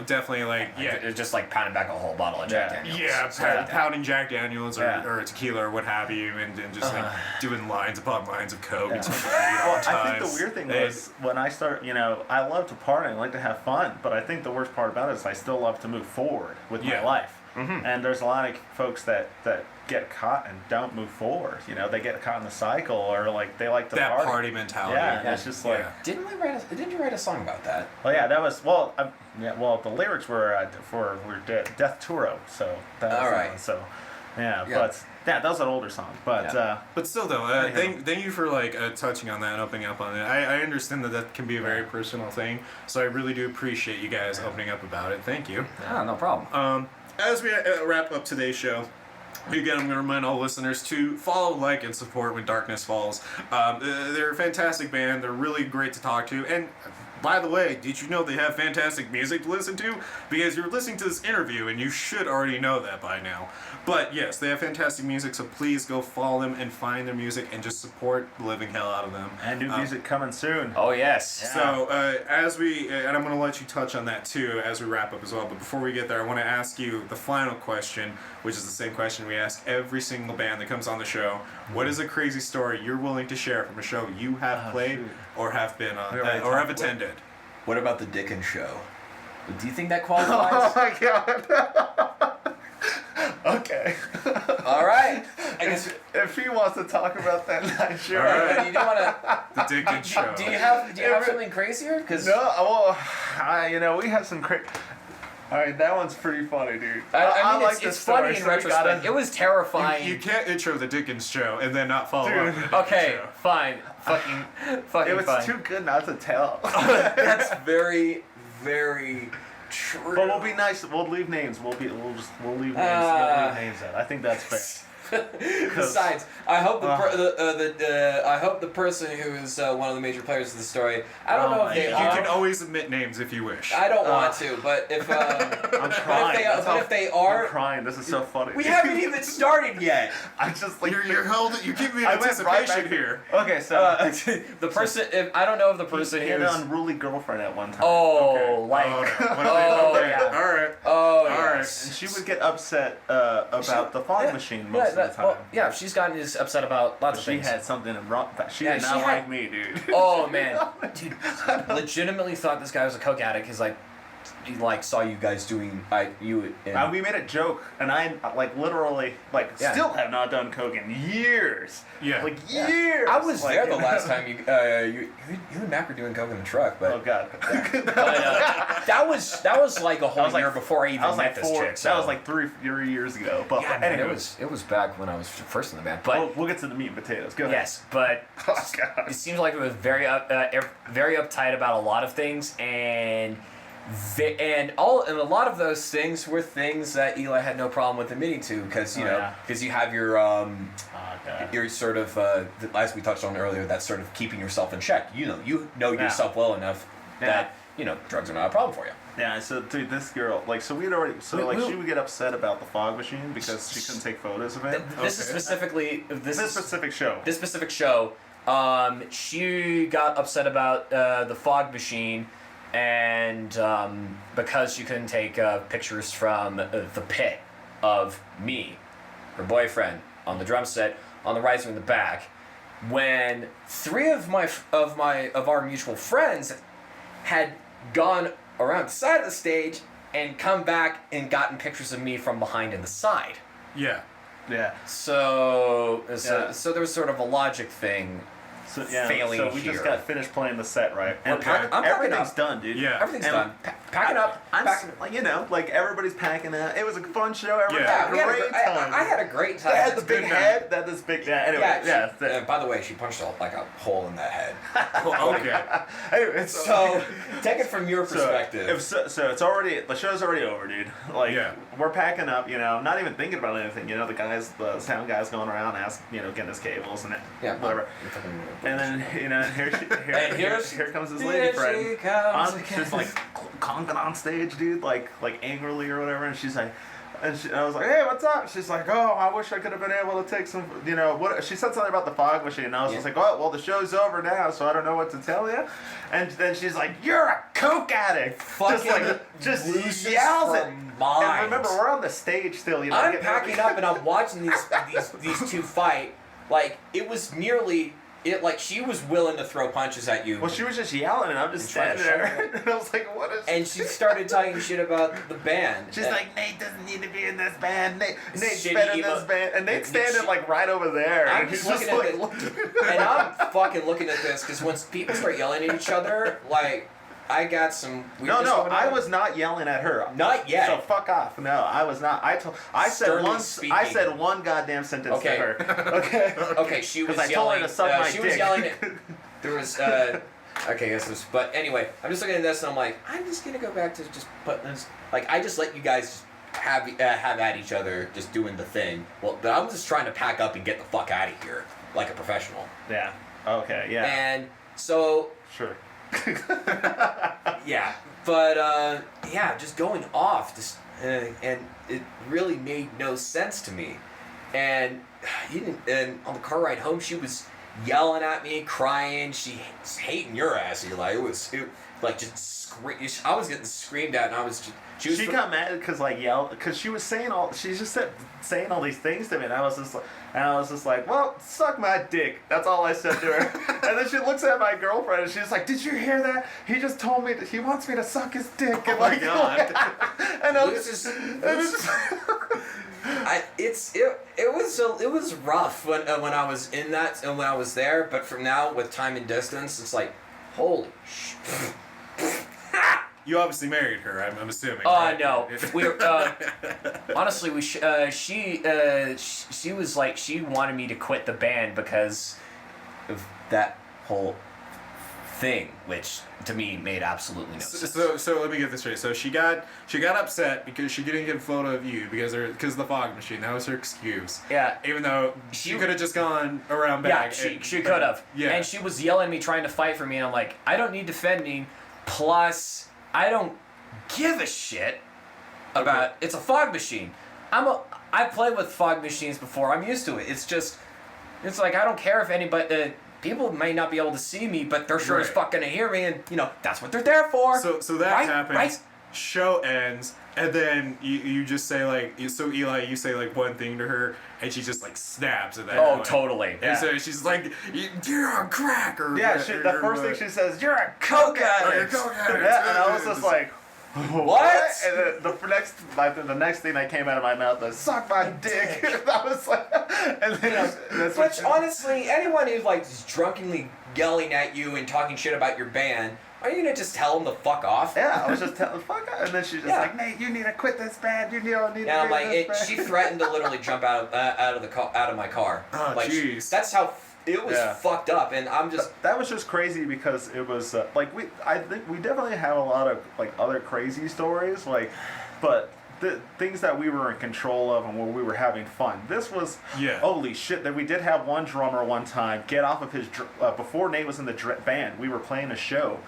definitely like it's just like pounding back a whole bottle of Jack Daniels. Yeah, pounding Jack Daniels or tequila or what have you, and just like doing lines upon lines of coke. Yeah. Well, I think the weird thing was when I start, I love to party, I like to have fun, but I think the worst part about it is I still love to move forward with my life. Mm-hmm. And there's a lot of folks that get caught and don't move forward. They get caught in the cycle, or like they like to that party mentality. Yeah, and it's just like. Didn't you write a song about that? Oh yeah, that was the lyrics were Death Turo, so that was all right. So but. Yeah, that was an older song, but but still though, thank you for like touching on that and opening up on it. I understand that can be a very personal thing, so I really do appreciate you guys opening up about it. Thank you. Yeah, no problem. As we wrap up today's show, again, I'm going to remind all listeners to follow, like, and support When Darkness Falls. They're a fantastic band. They're really great to talk to, and by the way, did you know they have fantastic music to listen to? Because you're listening to this interview and you should already know that by now. But yes, they have fantastic music, so please go follow them and find their music and just support the living hell out of them. And new music coming soon. Oh, yes. Yeah. So and I'm going to let you touch on that too as we wrap up as well. But before we get there, I want to ask you the final question, which is the same question we ask every single band that comes on the show. What is a crazy story you're willing to share from a show you have played or have been on or have attended? What about the Dickens show? Do you think that qualifies? Oh my god. Okay. All right. I guess if he wants to talk about that night, sure. All right. You don't want to. The Dickens show. Do you have something crazier? Cause no. Well, we have some crazy. All right, that one's pretty funny, dude. I mean, like it's funny in retrospect. It was terrifying. You can't intro the Dickens show and then not follow up. With the okay, Dickens show. fine. Fucking it was fine. too good not to tell. That's very, very true. But we'll be nice. We'll leave names. We'll leave names. We'll leave names out. I think that's fair. Besides, I hope I hope the person who is one of the major players of the story. I don't know if they You are. can always admit names if you wish. I don't want to, but if I'm crying. If they are, I'm crying. This is so funny. We haven't even started yet. I just like you're keeping me in I went right anticipation back here. Okay, so the person. I don't know if the person he who had is. an unruly girlfriend at one time. Oh, Okay. like. Oh, no. Oh, yeah. All Yes. And she would get upset about the fog machine most of the time. Well, yeah, she's gotten is upset about lots of She things. had something wrong. She Yeah, did she not had- like me, dude. Oh man, dude, legitimately thought this guy was a coke addict. He's like, he like saw you guys doing you. And, We made a joke, and I like literally Yeah. still have not done coke in years. Yeah. Like years. I was Like, there the you know? last time you and Mac were doing coke in the truck, but, Oh god. but that was like a whole That was like- year before I even That was met like this 4. chick. So. That was like 3 years ago. But yeah, man, anyway, it was back when I was first in the band. But we'll get to the meat and potatoes. Go ahead. yes, but Oh god. it seems like it was very very uptight about a lot of things, and a lot of those things were things that Eli had no problem with admitting to, because Oh, yeah. because you have your Oh god. your sort of as we touched on earlier, that sort of keeping yourself in check. You know Yeah. yourself well enough that drugs are not a problem for you. Yeah, so dude, this girl, she would get upset about the fog machine because she couldn't take photos of it. This is Okay. specifically This specific show. This specific show, she got upset about the fog machine, and because she couldn't take pictures from the pit of me, her boyfriend, on the drum set, on the riser in the back, when 3 of our mutual friends had gone around the side of the stage and come back and gotten pictures of me from behind and the side. Yeah. Yeah. So Yeah. there was sort of a logic thing. So Failing So we here. just got finished playing the set, right? And I'm packing everything's up. done, dude. Yeah. Everything's And done. Packing up. I'm packing, everybody's packing up. It was a fun show. Everybody Yeah. had a we had a great gr- time. I had a great time. They had the It's big good head. That this big. Yeah. Anyway. Yeah. Yeah. By the way, she punched like a hole in that head. Well, okay. Anyway, So take it from your perspective. So it's already, the show's already over, dude. Yeah. We're packing up, not even thinking about anything. The sound guys going around getting his cables and whatever. And then And here comes his lady Here friend. she comes again. She's like conking on stage, dude, like angrily or whatever, and she's like. And I was like, hey, what's up? She's like, oh, I wish I could have been able to take some, what? She said something about the fog machine, and I was just like, oh, well, the show's over now, so I don't know what to tell you. And then she's like, you're a coke addict. Just loses yells her it. mind. And remember, we're on the stage still. I'm getting packing ready. up and I'm watching these two fight. Like, it was nearly like she was willing to throw punches at you. Well, she was just yelling, and I'm just And trying to standing shut there. And I was like, what is... And she started talking shit about the band. She's like, Nate doesn't need to be in this band. Nate's Shitty been in emo- this band. And Nate's Nick- standing, like, right over there. I'm and he's just just, looking like... at and I'm fucking looking at this because once people start yelling at each other, like, I got some weirdness No, going on. I was not yelling at her. Not yet. So fuck off. No, I was not. I Sternly said speaking. one goddamn sentence Okay. to her. Okay. Okay, she was 'Cause I told her yelling. to suck my she was dick. yelling at. There was. Okay, yes, there's. But anyway, I'm just looking at this and I'm like, I'm just gonna go back to just putting this. Like, I just let you guys have at each other, just doing the thing. Well, but I'm just trying to pack up and get the fuck out of here, like a professional. Yeah. Okay. Yeah. And so Sure. yeah, but yeah, just going off, just and it really made no sense to me. And and on the car ride home, she was yelling at me, crying. She was hating your ass, Eli. It like just I was getting screamed at, and I was just. She got mad because she was saying saying all these things to me, and I was just like, well, suck my dick. That's all I said to her. And then she looks at my girlfriend and she's like, did you hear that? He just told me that he wants me to suck his dick. And Oh my God. And I was Lucis- just, it was rough when I was in that and when I was there, but from now with time and distance, it's like, holy shit. You obviously married her, I'm assuming. Oh right? no, we're honestly she was like she wanted me to quit the band because of that whole thing, which to me made absolutely no sense. So let me get this straight. So she got upset because she didn't get a photo of you because of the fog machine. That was her excuse. Yeah. Even though she could have just gone around Yeah, back. she could have. Yeah. And she was yelling at me, trying to fight for me, and I'm like, I don't need defending. Plus, I don't give a shit about. It's a fog machine. I played with fog machines before. I'm used to it. It's like I don't care if anybody. People may not be able to see me, but they're sure as Right. fuck gonna hear me, and that's what they're there for. So that right? happened. Right? show ends, and then you just say like, so Eli, you say like one thing to her, and she just like snaps at that. Oh, point. totally. And so she's like, "You're on crack," or Yeah, or- the or first thing what. she says, "You're a coke Or you're addict." coke addict. Yeah, and I was just like, What? And then the next thing that came out of my mouth was, "Suck my dick." I was like, and then that's what Which honestly, anyone who's like just drunkenly yelling at you and talking shit about your band, are you gonna just tell them to fuck off? yeah, I was just telling fuck out, and then she's just Yeah. like, "Nate, you need to quit this band. You don't need And I'm to like, quit this band." she threatened to literally jump out of my car. Oh, like, jeez. that's how it was Yeah. fucked up, and I'm just. That was just crazy because it was I think we definitely have a lot of like other crazy stories, like, but the things that we were in control of and where we were having fun. This was holy shit. That we did have one drummer one time get off of his before Nate was in the band. We were playing a show,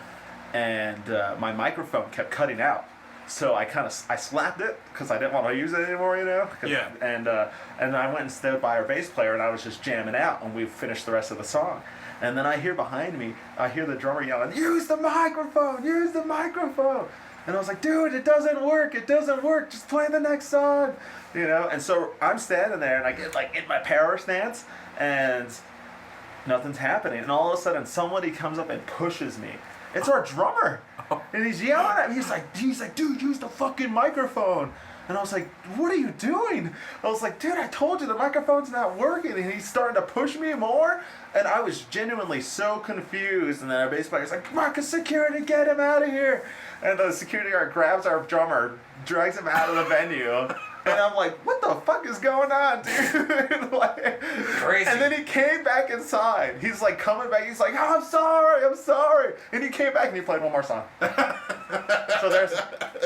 and my microphone kept cutting out. So I slapped it because I didn't want to use it anymore, you know. Yeah. And I went and stood by our bass player, and I was just jamming out, and we finished the rest of the song. And then I hear behind me, I hear the drummer yelling, "Use the microphone! Use the microphone!" And I was like, "Dude, it doesn't work! It doesn't work! Just play the next song!" You know. And so I'm standing there, and I get like in my power stance, and nothing's happening. And all of a sudden, somebody comes up and pushes me. It's our drummer, and he's yelling at me. He's like, "Dude, use the fucking microphone." And I was like, "What are you doing?" I was like, "Dude, I told you the microphone's not working." And he's starting to push me more, and I was genuinely so confused. And then our bass player's like, "Marcus, security, get him out of here!" And the security guard grabs our drummer, drags him out of the venue. And I'm like, "What the fuck is going on, dude?" Like, Crazy. And then he came back inside. He's like coming back. He's like, "Oh, I'm sorry." And he came back and he played one more song. so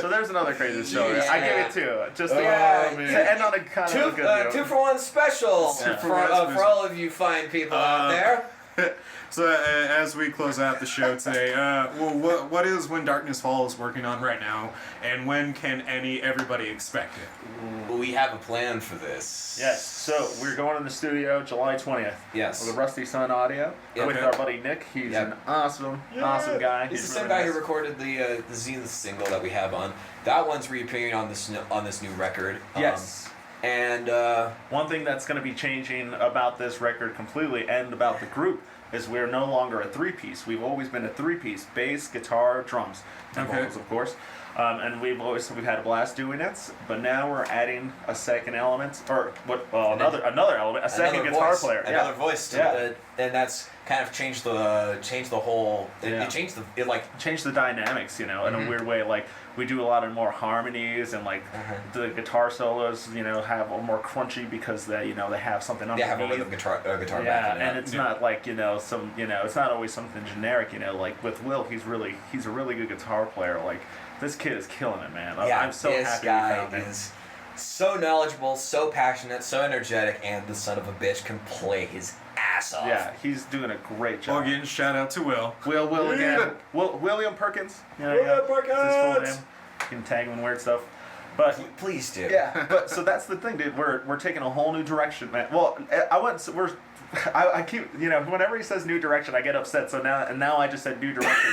there's another crazy story. Jeez, I give man. it to just Yeah, to, man. to end on a kind of a good note. 2-for-1 special Yeah. for all of you fine people out there. So as we close out the show today, what is When Darkness Falls working on right now, and when can everybody expect it? We have a plan for this. Yes, so we're going in the studio July 20th. Yes. With Rusty Sun Audio. Yep. With Okay. our buddy Nick. He's Yep. an awesome guy. He's the same really guy nice. who recorded the Zenith single that we have on. That one's reappearing on this new record. Yes. And One thing that's going to be changing about this record completely and about the group is we're no longer a three-piece. We've always been a three-piece: bass, guitar, drums, and Okay. vocals, of course. And we've had a blast doing it. But now we're adding a second element, or what? Well, another element, a second another guitar voice, player. another voice to Yeah. it, and that's kind of changed the whole. It changed Change the dynamics, you know, in a weird way. Like we do a lot of more harmonies, and like the guitar solos, you know, have a more crunchy because they have something They underneath. have a rhythm guitar Yeah, backing it and up. it's not like it's not always something generic. You know, like with Will, he's a really good guitar player. Like this kid is killing it, man. I'm so this happy guy we found him. is so knowledgeable, so passionate, so energetic, and the son of a bitch can play his ass off. Yeah, he's doing a great job. Well, again, shout out to Will. Will again. William Perkins. William That's his full Perkins! name. You can tag him in weird stuff. But Please do. yeah, but so that's the thing, dude. We're taking a whole new direction, man. Well, I keep whenever he says new direction, I get upset. So now I just said new direction.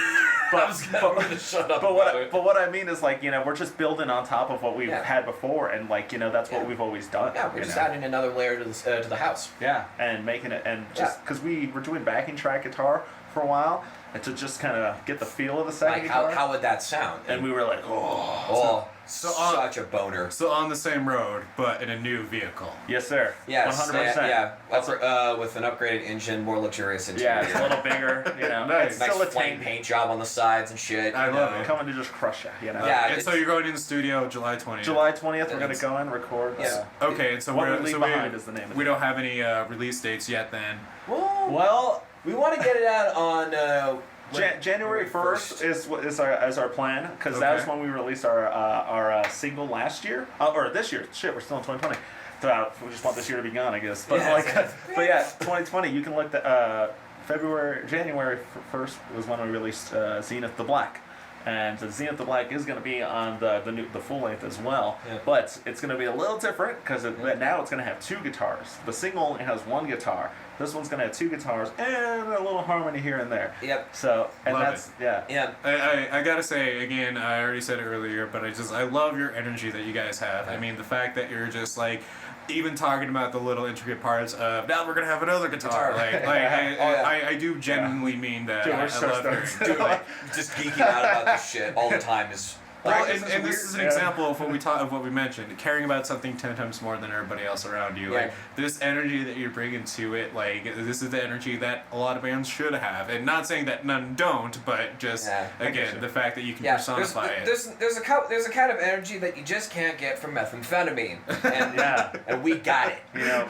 But I'm gonna shut up. but about it. what I mean is like we're just building on top of what we've Yeah. had before, and like that's what Yeah. we've always done. Yeah, we're you just know? adding another layer to the house. Yeah, and making it, and just because we were doing backing track guitar for a while, and to just kind of get the feel of the second Like guitar. how would that sound? and we were like, oh, Oh, So on- such a boner. So on the same road, but in a new vehicle. yes, sir. Yes, 100%. yeah. That's With an upgraded engine, more luxurious interior. yeah, it's a little bigger. Nice. It's Nice still a flame tank. paint job on the sides and shit. I you love know. it. Coming to just crush you, Yeah, And so you're going in the studio July 20th. July 20th, we're gonna It's- go and record. Yeah. Okay, and so What we're We Leave so Behind is the name of we it. don't have any release dates yet. Then. Well, we want to get it out on. January 1st is our plan, because that was Okay. when we released our single last year, or this year. Shit, we're still in 2020. So we just want this year to be gone, I guess. But Yeah. but yeah, 2020. You can look at January 1st was when we released Zenith the Black, And so Zenith the Black is going to be on the full length as well, Yeah. but it's going to be a little different because now it's going to have 2 guitars. The single only has 1 guitar. This one's going to have 2 guitars and a little harmony here and there. Yep. So, and Love that's, yeah. Yeah. I gotta say again, I already said it earlier, but I love your energy that you guys have. I mean, the fact that you're just like, even talking about the little intricate parts of now we're gonna have another guitar. I do genuinely mean that. Dude, I we're so love stoked. Dude, like, just geeking out about this shit all the time is. Well, Like, and this is an example of what we mentioned, caring about something 10 times more than everybody else around you. Yeah. Like this energy that you're bringing to it, like this is the energy that a lot of bands should have, and not saying that none don't, but just again the fact that you can personify it. There's a kind of energy that you just can't get from methamphetamine, and and we got it. You know,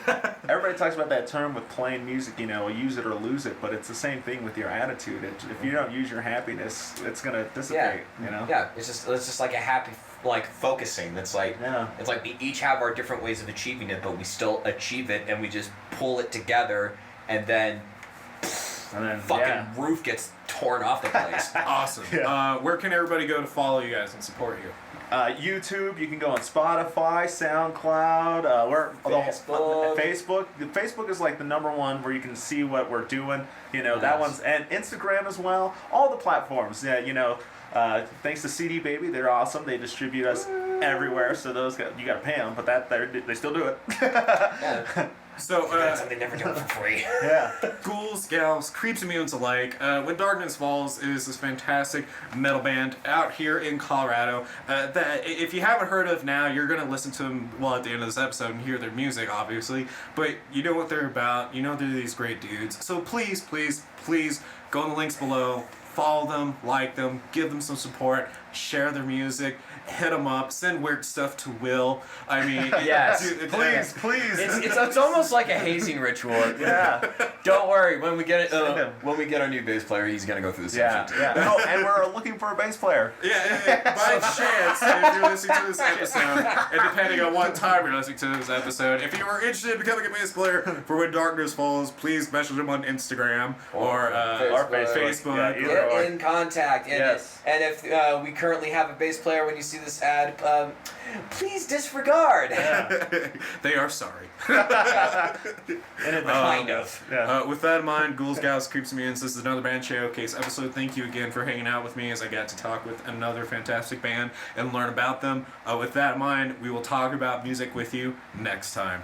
everybody talks about that term with playing music, you know, use it or lose it, but it's the same thing with your attitude. If you don't use your happiness, it's going to dissipate, you know? Yeah, it's just like a happy, like, focusing. It's like, it's like we each have our different ways of achieving it, but we still achieve it, and we just pull it together, and then fucking roof gets torn off the place. Awesome. Where can everybody go to follow you guys and support you? YouTube, you can go on Spotify, SoundCloud, Facebook. Facebook is like the #1 where you can see what we're doing. You know, that one's, and Instagram as well. All the platforms. Yeah, you know, thanks to CD Baby, they're awesome. They distribute us everywhere. So those you got to pay them, but they still do it. So, they never do it for free. Yeah. Ghouls, Gals, Creeps and Mutants alike, When Darkness Falls is this fantastic metal band out here in Colorado that if you haven't heard of now, you're going to listen to them, well, at the end of this episode and hear their music, obviously, but you know what they're about, you know they're these great dudes, so please, please, please go in the links below, follow them, like them, give them some support, share their music, hit them up, send weird stuff to Will. I mean, yes, please. It's almost like a hazing ritual. Yeah. Don't worry, when we get our new bass player, he's gonna go through the same shit. Yeah. Oh, and we're looking for a bass player. By chance, if you're listening to this episode, and depending on what time you're listening to this episode, if you are interested in becoming a bass player for When Darkness Falls, please message him on Instagram or Facebook. Get in contact. And if we currently have a bass player, when you see this ad, please disregard. They are sorry. Kind of. With that in mind, Ghouls, Gals, Creeps and Mutants, this is another band showcase episode. Thank you again for hanging out with me as I got to talk with another fantastic band and learn about them. With that in mind, we will talk about music with you next time.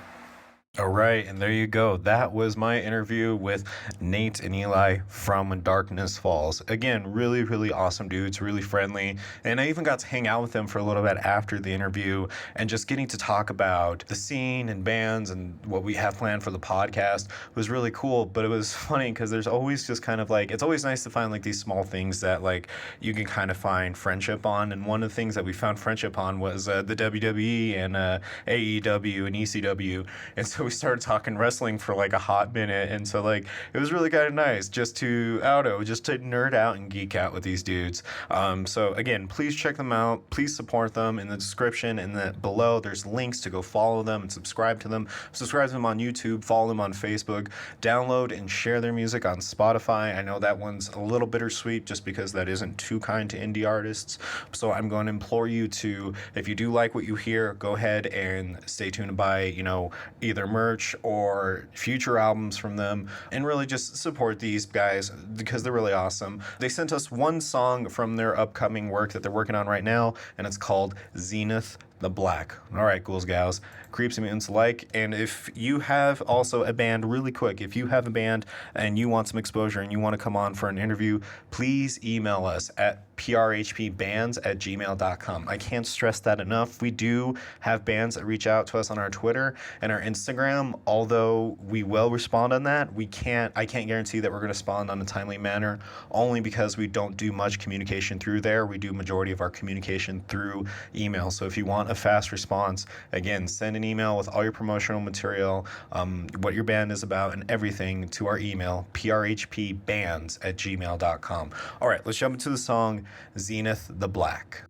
All right, and there you go. That was my interview with Nate and Eli from When Darkness Falls. Again, really, really awesome dudes, really friendly. And I even got to hang out with them for a little bit after the interview and just getting to talk about the scene and bands and what we have planned for the podcast was really cool. But it was funny because there's always just kind of like, it's always nice to find like these small things that like you can kind of find friendship on. And one of the things that we found friendship on was the WWE and AEW and ECW. And so we started talking wrestling for like a hot minute, and so like it was really kind of nice just to nerd out and geek out with these dudes. So again, please check them out, please support them. In the description and below there's links to go follow them and subscribe to them on YouTube, follow them on Facebook, download and share their music on Spotify. I know that one's a little bittersweet just because that isn't too kind to indie artists, so I'm going to implore you to, if you do like what you hear, go ahead and stay tuned to buy, you know, either merch or future albums from them, and really just support these guys because they're really awesome. They sent us one song from their upcoming work that they're working on right now, and it's called Zenith the Black. All right, Ghouls, Gals, Creeps and Mutants alike. And if you have also a band, really quick, if you have a band and you want some exposure and you want to come on for an interview, please email us at prhpbands@gmail.com. I can't stress that enough. We do have bands that reach out to us on our Twitter and our Instagram. Although we will respond on that, I can't guarantee that we're going to respond on a timely manner, only because we don't do much communication through there. We do majority of our communication through email. So if you want a fast response, again, send an email with all your promotional material, what your band is about, and everything to our email, prhpbands@gmail.com. All right, let's jump into the song Zenith the Black.